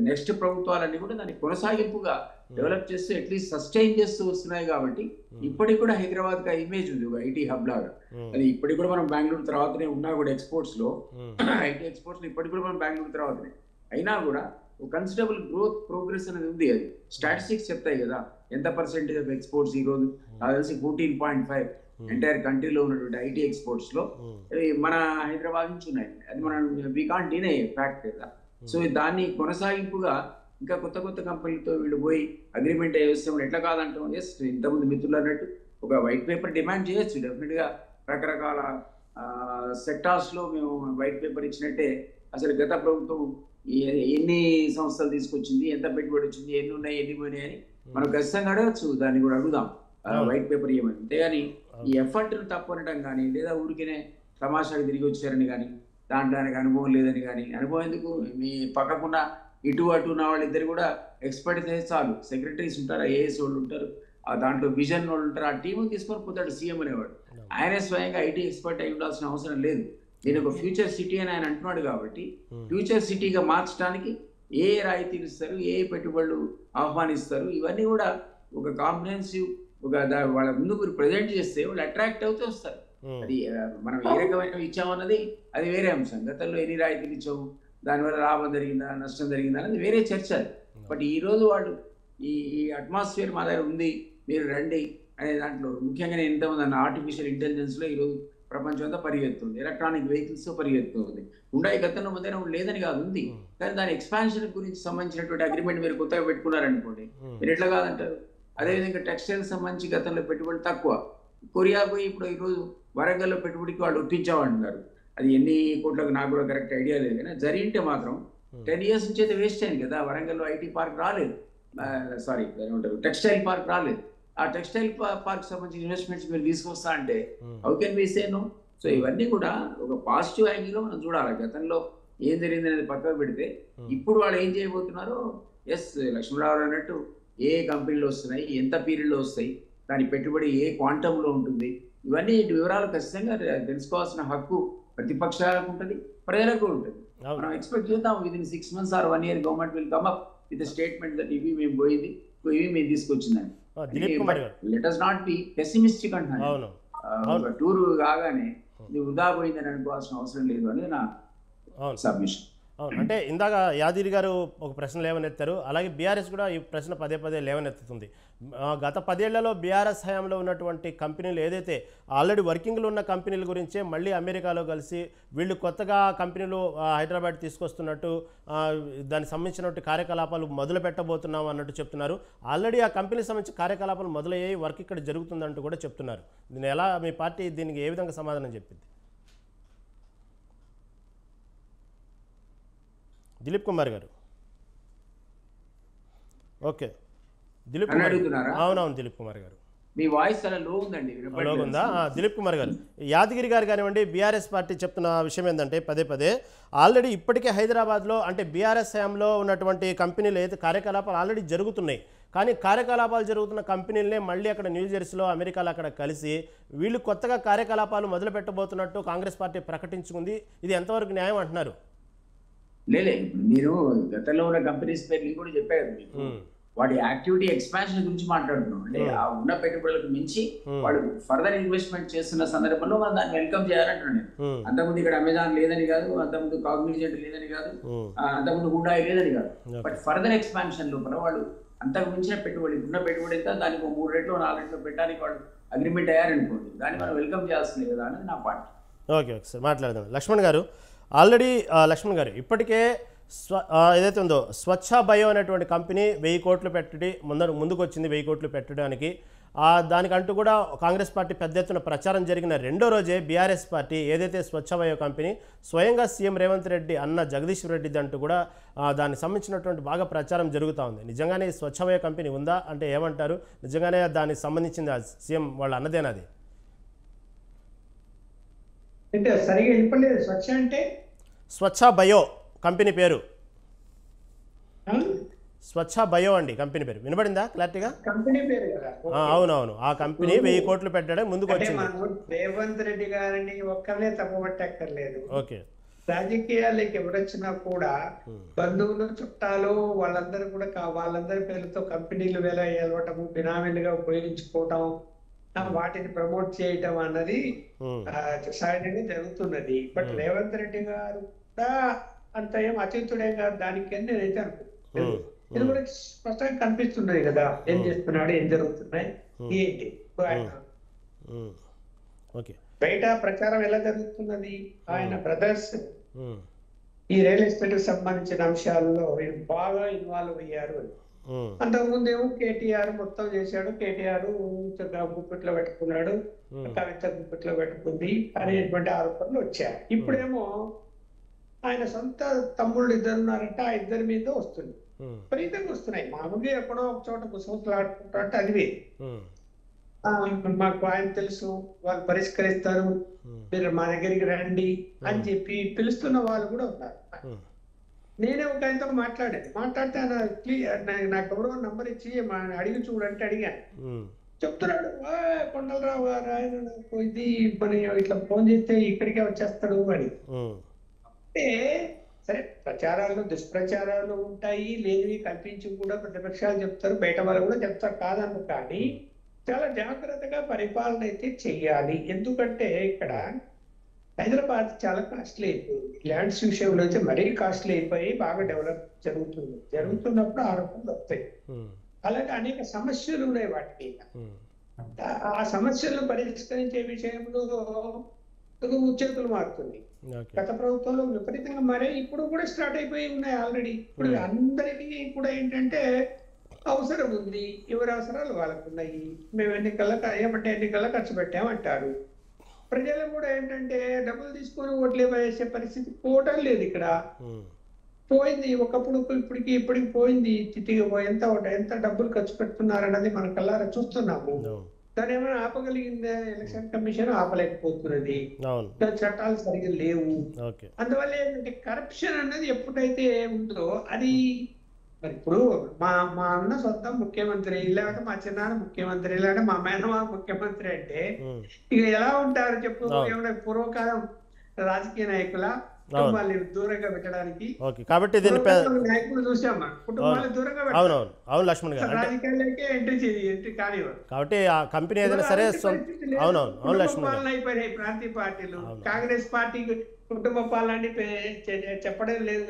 Speaker 4: నెక్స్ట్ ప్రభుత్వాలన్నీ కూడా దాన్ని కొనసాగింపుగా డెవలప్ చేస్తూ అట్లీస్ట్ సస్టైన్ చేస్తూ వస్తున్నాయి. కాబట్టి ఇప్పటికి కూడా హైదరాబాద్ కి ఇమేజ్ ఉంది ఒక ఐటీ హబ్ లాగా. అది ఇప్పటికి కూడా మనం బెంగళూరు తర్వాతనే ఉన్నా కూడా ఎక్స్పోర్ట్స్ లో ఐటీ ఎక్స్పోర్ట్స్ లో ఇప్పటికి కూడా మనం బెంగళూరు తర్వాతనే అయినా కూడా కన్సిడరబుల్ గ్రోత్ ప్రోగ్రెస్ అనేది ఉంది. అది స్టాటిస్టిక్స్ చెప్తాయి కదా ఎంత పర్సెంటేజ్ ఆఫ్ ఎక్స్పోర్ట్స్ ఈ రోజు నాకు తెలిసి 14.5 ఎంటైర్ కంట్రీలో ఉన్నటువంటి ఐటీ ఎక్స్పోర్ట్స్ లో మన హైదరాబాద్ నుంచి ఉన్నాయి. అది మనం వీ కాంట్ డినై ఫ్యాక్ట్ కదా. సో దాన్ని కొనసాగింపుగా ఇంకా కొత్త కొత్త కంపెనీలతో వీళ్ళు పోయి అగ్రిమెంట్ అయ్యేస్తాం ఎట్లా కాదంటాం. ఎస్, ఇంతకుముందు మిత్రులు అన్నట్టు ఒక వైట్ పేపర్ డిమాండ్ చేయొచ్చు డెఫినెట్ గా. రకరకాల సెక్టార్స్ లో మేము వైట్ పేపర్ ఇచ్చినట్టే అసలు గత ప్రభుత్వం ఎన్ని సంస్థలు తీసుకొచ్చింది, ఎంత పెట్టుబడి వచ్చింది, ఎన్ని ఉన్నాయి, ఎన్ని పోయినాయి అని మనం ఖచ్చితంగా అడగచ్చు. దాన్ని కూడా అడుగుదాం వైట్ పేపర్ ఇవ్వమని. అంతేగాని ఈ ఎఫర్ట్ను తప్పు అనడం కానీ, లేదా ఊరికేనే తమాషాకి తిరిగి వచ్చారని కానీ, దాంట్లో ఆయనకు అనుభవం లేదని కానీ. అనుభవం ఎందుకు, మీ పక్కకున్న ఇటు అటు ఉన్న వాళ్ళిద్దరు కూడా ఎక్స్పర్ట్ అయితే చాలు. సెక్రటరీస్ ఉంటారు, ఐఏఎస్ వాళ్ళు ఉంటారు, దాంట్లో విజన్ వాళ్ళు ఉంటారు. ఆ టీముని తీసుకొని పోతాడు సీఎం అనేవాడు. ఆయనే స్వయంగా ఐటీ ఎక్స్పర్ట్ అయి ఉండాల్సిన అవసరం లేదు. దీని ఒక ఫ్యూచర్ సిటీ అని ఆయన అంటున్నాడు. కాబట్టి ఫ్యూచర్ సిటీగా మార్చడానికి ఏ రాయితీలు ఇస్తారు, ఏ పెట్టుబడులు ఆహ్వానిస్తారు, ఇవన్నీ కూడా ఒక కాంప్రహెన్సివ్ వాళ్ళ ముందుకు ప్రజెంట్ చేస్తే వాళ్ళు అట్రాక్ట్ అవుతూ వస్తారు. అది మనం ఏ రకమైన ఇచ్చామన్నది అది వేరే అంశం. గతంలో ఎన్ని రాయితీలు ఇచ్చాము, దానివల్ల లాభం జరిగిందా నష్టం జరిగిందా అనేది వేరే చర్చ. బట్ ఈ రోజు వాళ్ళు ఈ అట్మాస్ఫియర్ మా దగ్గర ఉంది, మీరు రండి అనే దాంట్లో ముఖ్యంగా నేను ఇంతమంది అన్న ఆర్టిఫిషియల్ ఇంటెలిజెన్స్ లో ఈరోజు ప్రపంచం అంతా పరిగెత్తుంది, ఎలక్ట్రానిక్ వెహికల్స్ పరిగెత్తుంది. ఉండాయి గతంలో ముందైనా లేదని కాదు, ఉంది. కానీ దాని ఎక్స్పాన్షన్ గురించి సంబంధించినటువంటి అగ్రిమెంట్ మీరు కొత్తగా పెట్టుకున్నారనుకోండి, మీరు ఎట్లా కాదంటారు. అదేవిధంగా టెక్స్టైల్ సంబంధించి గతంలో పెట్టుబడి తక్కువ, కొరియా పోయి ఇప్పుడు ఈరోజు వరంగల్లో పెట్టుబడికి వాళ్ళు ఒప్పించామంటున్నారు. అది ఎన్ని కోట్లకు నాకు కూడా కరెక్ట్ ఐడియా లేదు, కానీ జరిగింటే మాత్రం 10 years నుంచి అయితే వేస్ట్ అయింది కదా. వరంగల్లో ఐటీ పార్క్ రాలేదు, సారీ ఏమంటారు టెక్స్టైల్ పార్క్ రాలేదు. ఆ టెక్స్టైల్ పార్క్ సంబంధించిన ఇన్వెస్ట్మెంట్స్ మీరు తీసుకొస్తా అంటే how can be say no. So ఇవన్నీ కూడా ఒక పాజిటివ్ యాంగిల్లో మనం చూడాలి. గతంలో ఏం జరిగింది అనేది పక్కకు పెడితే ఇప్పుడు వాళ్ళు ఏం చేయబోతున్నారో, ఎస్ లక్ష్మణరావు అన్నట్టు ఏ కంపెనీలు వస్తున్నాయి, ఎంత పీరియడ్లో వస్తాయి, దాని పెట్టుబడి ఏ క్వాంటంలో ఉంటుంది, ఇవన్నీ వివరాలు ఖచ్చితంగా తెలుసుకోవాల్సిన హక్కు ప్రతిపక్షాలకు ఉంటుంది, ప్రజలకు ఉంటుంది. మనం ఎక్స్పెక్ట్ చేద్దాం within 6 months or 1 year government will come up with statement that ఇవి మేము పోయింది, ఇవి మేము తీసుకొచ్చిందని. Let us not be pessimistic అంటున్నాను. టూర్ కాగానే ఇది వృధా పోయిందని అనుకోవాల్సిన అవసరం లేదు అనేది నా సబ్మిషన్.
Speaker 1: అవును, అంటే ఇందాక యాదగిరి గారు ఒక ప్రశ్న లేవనెత్తారు, అలాగే బీఆర్ఎస్ కూడా ఈ ప్రశ్న పదే పదే లేవనెత్తుతుంది. గత 10 ఏళ్లలో బీఆర్ఎస్ హయాంలో ఉన్నటువంటి కంపెనీలు ఏదైతే ఆల్రెడీ వర్కింగ్లో ఉన్న కంపెనీల గురించే మళ్ళీ అమెరికాలో కలిసి వీళ్ళు కొత్తగా కంపెనీలు హైదరాబాద్ తీసుకొస్తున్నట్టు, దానికి సంబంధించినటువంటి కార్యకలాపాలు మొదలు పెట్టబోతున్నాం అన్నట్టు చెప్తున్నారు. ఆల్రెడీ ఆ కంపెనీకి సంబంధించిన కార్యకలాపాలు మొదలయ్యాయి, వర్క్ ఇక్కడ జరుగుతుందంటూ కూడా చెప్తున్నారు. దీన్ని ఎలా మీ పార్టీ దీనికి ఏ విధంగా సమాధానం చెప్పింది? దిలీప్ కుమార్ గారు. ఓకే, దిలీప్ కుమార్. అవునవును దిలీప్ కుమార్ గారు,
Speaker 4: మీ వాయిస్ చాలా లో ఉందండి.
Speaker 1: లో ఉందా? దిలీప్ కుమార్ గారు, యాదగిరి గారు కానివ్వండి, బీఆర్ఎస్ పార్టీ చెప్తున్న విషయం ఏంటంటే పదే పదే ఆల్రెడీ ఇప్పటికే హైదరాబాద్లో అంటే బీఆర్ఎస్ హయాంలో ఉన్నటువంటి కంపెనీలు అయితే కార్యకలాపాలు ఆల్రెడీ జరుగుతున్నాయి. కానీ కార్యకలాపాలు జరుగుతున్న కంపెనీలనే మళ్ళీ అక్కడ న్యూజెర్సీలో అమెరికాలో అక్కడ కలిసి వీళ్ళు కొత్తగా కార్యకలాపాలు మొదలు పెట్టబోతున్నట్టు కాంగ్రెస్ పార్టీ ప్రకటించుకుంది. ఇది ఎంతవరకు న్యాయం అంటున్నారు?
Speaker 4: లేదు, మీరు గతంలో ఉన్న కంపెనీస్ పేర్లు కూడా చెప్పారు మీకు. వాటి యాక్టివిటీ ఎక్స్పాన్షన్ గురించి మాట్లాడుతున్నాం. అంటే ఆ ఉన్న పెట్టుబడులకు మించి వాళ్ళు ఫర్దర్ ఇన్వెస్ట్మెంట్ చేస్తున్న సందర్భంలో మనం దాన్ని వెల్కమ్ చేయాలంటున్నాను. అంతకుముందు ఇక్కడ అమెజాన్ లేదని కాదు, అంతకుముందు కాగ్నిజెంట్ లేదని కాదు, అంతకుముందు హుండాయ్ లేదని కాదు. బట్ ఫర్దర్ ఎక్స్పాన్షన్ లోపల వాళ్ళు అంతకు మించిన పెట్టుబడి, ఉన్న పెట్టుబడి అయితే దానికి 3 రెట్లు 4 రెట్లు పెట్టడానికి వాళ్ళు అగ్రిమెంట్ అయ్యారనుకోండి, దాన్ని మనం వెల్కమ్ చేయాల్సిందే కదా అనేది నా పాయింట్.
Speaker 1: ఓకే సార్, మాట్లాడదాం. లక్ష్మణ్ గారు, ఆల్రెడీ లక్ష్మణ్ గారు ఇప్పటికే ఏదైతే ఉందో స్వచ్ఛ బయో అనేటువంటి కంపెనీ 1000 కోట్లు పెట్టి ముందుకు వచ్చింది. 1000 కోట్లు పెట్టడానికి దానికంటూ కూడా కాంగ్రెస్ పార్టీ పెద్ద ఎత్తున ప్రచారం జరిగిన రెండో రోజే బీఆర్ఎస్ పార్టీ ఏదైతే స్వచ్ఛ బయో కంపెనీ స్వయంగా సీఎం రేవంత్ రెడ్డి అన్న జగదీశ్వర్ రెడ్డి అంటూ కూడా దానికి సంబంధించినటువంటి బాగా ప్రచారం జరుగుతూ ఉంది. నిజంగానే స్వచ్ఛ బయో కంపెనీ ఉందా అంటే ఏమంటారు? నిజంగానే దానికి సంబంధించింది సీఎం వాళ్ళ అన్నదేనాది?
Speaker 2: సరిగా వినపడలేదు. స్వచ్ఛ అంటే
Speaker 1: స్వచ్ఛ బయో కంపెనీ పేరు, స్వచ్ఛ బయో అండి కంపెనీ పేరు. వినపడిందా క్లారిటీగా?
Speaker 2: కంపెనీ పేరు కదా.
Speaker 1: అవునవును, ఆ కంపెనీ 1000 కోట్లు పెట్టడం ముందుకు వచ్చింది.
Speaker 2: రేవంత్ రెడ్డి గారిని ఒక్కరినే తప్పబట్టక్కర్లేదు.
Speaker 1: ఓకే,
Speaker 2: రాజకీయాలకి ఎవరొచ్చినా కూడా బంధువులు చుట్టాలు వాళ్ళందరూ కూడా వాళ్ళందరి పేరుతో కంపెనీలు వెలవటము, బినామీలుగా ఉపయోగించుకోవటం, వాటిని ప్రమోట్ చేయటం అన్నది సహజంగా జరుగుతున్నది. బట్ రేవంత్ రెడ్డి గారు కూడా అంత ఏం అతీతుడే కాదు దానికి నేనైతే అనుకుంటున్నాను. ఇది కూడా స్పష్టంగా కనిపిస్తున్నది కదా, ఏం చేస్తున్నాడు, ఏం జరుగుతున్నాయి, ఏంటి. బయట ప్రచారం ఎలా జరుగుతున్నది, ఆయన బ్రదర్స్ ఈ రియల్ ఎస్టేట్ సంబంధించిన అంశాల్లో బాగా ఇన్వాల్వ్ అయ్యారు అని. అంతకుముందు ఏమో కేటీఆర్ మొత్తం చేశాడు, కేటీఆర్ గుప్పిట్లో పెట్టుకున్నాడు, కవిత గుప్పిట్లో పెట్టుకుంది అనేటువంటి ఆరోపణలు వచ్చాయి. ఇప్పుడేమో ఆయన సొంత తమ్ముళ్ళు 2 ఉన్నారంటే ఆ 2 మీద వస్తుంది, విపరీతంగా వస్తున్నాయి. మామూలుగా ఎక్కడో ఒక చోట గుసగుసలాడుకుంటారంటే అది మాకు ఆయన తెలుసు, వాళ్ళు పరిష్కరిస్తారు, మీరు మా దగ్గరికి రండి అని చెప్పి పిలుస్తున్న వాళ్ళు కూడా ఉన్నారు. నేనే ఒక ఆయనతో మాట్లాడితే నాకు ఎవరో నంబర్ ఇచ్చి అడిగి చూడంటే అడిగాను. చెప్తున్నాడు, కొండలరావు గారు ఆయన నాకు ఇది మన ఇట్లా ఫోన్ చేస్తే ఇక్కడికే వచ్చేస్తాడు అని. అంటే సరే, ప్రచారాలు దుష్ప్రచారాలు ఉంటాయి, లేనివి కల్పించి కూడా ప్రతిపక్షాలు చెప్తారు, బయట వాళ్ళు కూడా చెప్తారు కాదను. కానీ చాలా జాగ్రత్తగా పరిపాలన అయితే చెయ్యాలి. ఎందుకంటే ఇక్కడ హైదరాబాద్ చాలా కాస్ట్లీ అయిపోయింది, ల్యాండ్స్ విషయంలో అయితే మరీ కాస్ట్లీ అయిపోయి బాగా డెవలప్ జరుగుతున్నప్పుడు ఆరోపణలు వస్తాయి. అలాగే అనేక సమస్యలు ఉన్నాయి వాటి మీద. ఆ సమస్యలను పరిష్కరించే విషయంలో చేతులు మారుతుంది. గత ప్రభుత్వంలో విపరీతంగా మరే ఇప్పుడు కూడా స్టార్ట్ అయిపోయి ఉన్నాయి ఆల్రెడీ. ఇప్పుడు అందరికీ కూడా ఏంటంటే అవసరం ఉంది, ఎవరి అవసరాలు వాళ్ళకు ఉన్నాయి. మేము ఎన్నికల్లో ఖర్చు పెట్టామంటారు. ప్రజలు కూడా ఏంటంటే డబ్బులు తీసుకొని ఓట్లే వేసే పరిస్థితి పోవటం లేదు. ఇక్కడ పోయింది ఒకప్పుడు, ఇప్పటికి పోయింది. ఎంత డబ్బులు ఖర్చు పెడుతున్నారన్నది మన కల్లారా చూస్తున్నాము. దాని ఏమైనా ఆపగలిగిందే ఎలక్షన్ కమిషన్? ఆపలేకపోతున్నది. చట్టాలు సరిగ్గా లేవు. అందువల్ల ఏంటంటే కరప్షన్ అన్నది ఎప్పుడైతే ఉందో అది మరి ఇప్పుడు మా అన్న సొంత ముఖ్యమంత్రి, లేకపోతే మా చిన్నాన్న ముఖ్యమంత్రి, లేకపోతే మా మేనమా ముఖ్యమంత్రి అంటే ఇక ఎలా ఉంటారు చెప్పు? ఏమైనా పూర్వకాలం రాజకీయ నాయకుల కుటుంబాన్ని దూరంగా పెట్టడానికి నాయకులు చూసామా? కుటుంబాలు దూరంగా పెట్టారు, రాజకీయాలకే ఎంట్రీ కానివ్వరు.
Speaker 1: కాబట్టి ఆ కంపెనీ ఏదైనా సరే
Speaker 2: పాలన అయిపోయినాయి ప్రాంతీయ పార్టీలు. కాంగ్రెస్ పార్టీ కుటుంబ పాలన చెప్పడం లేదు.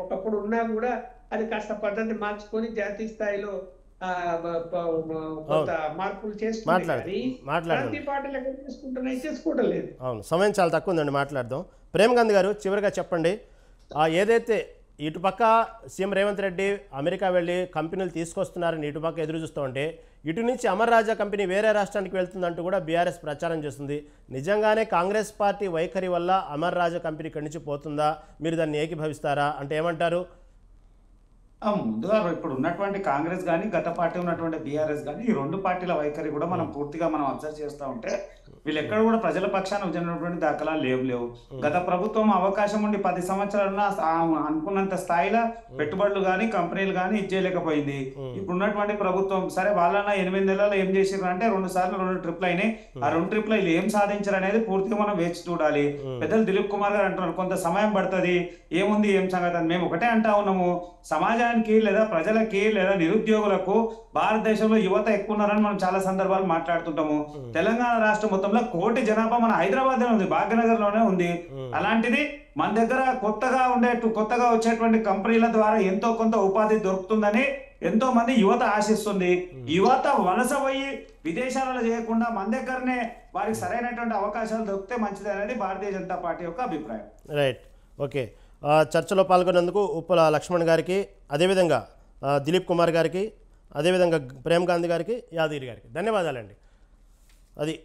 Speaker 2: ఒకప్పుడు ఉన్నా కూడా అది కాస్త పద్ధతి మార్చుకొని జాతీయ స్థాయిలో కొంత మార్పులు చేసుకుంటున్నాయి. ప్రాంతీయ పార్టీలు ఎక్కడ చేసుకుంటున్నాయి? చేసుకోవడం లేదు.
Speaker 1: అవును, సమయం చాలా తక్కువ ఉందండి, మాట్లాడదాం. ప్రేమగాంధీ గారు, చివరిగా చెప్పండి, ఏదైతే ఇటుపక్క సీఎం రేవంత్ రెడ్డి అమెరికా వెళ్ళి కంపెనీలు తీసుకొస్తున్నారని ఇటుపక్క ఎదురు చూస్తూ ఉంటే, ఇటు నుంచి అమర్ రాజా కంపెనీ వేరే రాష్ట్రానికి వెళ్తుందంటూ కూడా బీఆర్ఎస్ ప్రచారం చేస్తుంది. నిజంగానే కాంగ్రెస్ పార్టీ వైఖరి వల్ల అమర్ రాజా కంపెనీ ఇక్కడి నుంచి పోతుందా? మీరు దాన్ని ఏకీభవిస్తారా అంటే ఏమంటారు?
Speaker 3: ముందుగా ఇప్పుడు ఉన్నటువంటి కాంగ్రెస్ కానీ గత పార్టీ ఉన్నటువంటి బీఆర్ఎస్ కానీ ఈ 2 పార్టీల వైఖరి కూడా మనం పూర్తిగా అబ్జర్వ్ చేస్తూ ఉంటే వీళ్ళు ఎక్కడ కూడా ప్రజల పక్షాన ఉద్యమైనటువంటి దాఖలాలు లేవు. గత ప్రభుత్వం అవకాశం ఉండి 10 సంవత్సరాలున్నా అనుకున్నంత స్థాయిలో పెట్టుబడులు కానీ కంపెనీలు కానీ ఇచ్చేయలేకపోయింది. ఇప్పుడు ఉన్నటువంటి ప్రభుత్వం సరే వాళ్ళన్న 8 నెలల్లో ఏం చేసారు అంటే 2 సార్లు 2 ట్రిప్లు అయినాయి. ఆ 2 ట్రిప్లు వీళ్ళు ఏం సాధించారు అనేది పూర్తిగా మనం వేచి చూడాలి. పెద్దలు దిలీప్ కుమార్ గారు అంటున్నారు కొంత సమయం పడుతుంది, ఏముంది ఏం సంగతి అని. మేము ఒకటే అంటా ఉన్నాము, సమాజానికి దేశానికి లేదా ప్రజలకి లేదా నిరుద్యోగులకు భారతదేశంలో యువత ఎక్కువ ఉన్నారని మనం చాలా సందర్భాలు మాట్లాడుతుంటాము. తెలంగాణ రాష్ట్రం మొత్తంలో 1 కోటి జనాభా మన హైదరాబాద్ లోనే ఉంది, భాగ్యనగర్ లోనే ఉంది. అలాంటిది మన దగ్గర కొత్తగా వచ్చేటువంటి కంపెనీల ద్వారా ఎంతో కొంత ఉపాధి దొరుకుతుందని ఎంతో మంది యువత ఆశిస్తుంది. యువత వలస పోయి విదేశాలలో చేయకుండా మన దగ్గరనే వారికి సరైనటువంటి అవకాశాలు దొరికితే మంచిది అనేది భారతీయ జనతా పార్టీ యొక్క అభిప్రాయం.
Speaker 1: Right, okay. చర్చలో పాల్గొన్నందుకు ఉప్పల లక్ష్మణ్ గారికి, అదేవిధంగా దిలీప్ కుమార్ గారికి, అదేవిధంగా ప్రేమ్ గాంధీ గారికి, యాదగిరి గారికి ధన్యవాదాలండి. అది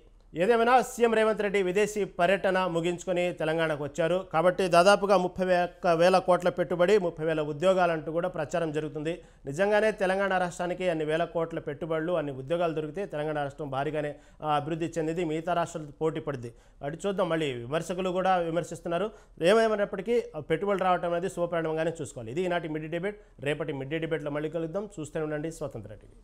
Speaker 1: ఏదేమైనా సీఎం రేవంత్ రెడ్డి విదేశీ పర్యటన ముగించుకొని తెలంగాణకు వచ్చారు కాబట్టి దాదాపుగా 31,000 కోట్ల పెట్టుబడి, 30,000 ఉద్యోగాలంటూ కూడా ప్రచారం జరుగుతుంది. నిజంగానే తెలంగాణ రాష్ట్రానికి అన్ని వేల కోట్ల పెట్టుబడులు, అన్ని ఉద్యోగాలు దొరికితే తెలంగాణ రాష్ట్రం భారీగానే అభివృద్ధి చెందింది, మిగతా రాష్ట్రాలతో పోటీ పడింది. అటు చూద్దాం. మళ్ళీ విమర్శకులు కూడా విమర్శిస్తున్నారు. ఏమైనప్పటికీ పెట్టుబడులు రావడం అనేది శుభపరిణామంగానే చూసుకోవాలి. ఇది ఈనాటి మిడ్ డే డిబేట్. రేపటి మిడ్ డే డిబేట్లో మళ్ళీ కలుద్దాం. చూస్తూనే ఉండండి స్వతంత్ర టీవీ.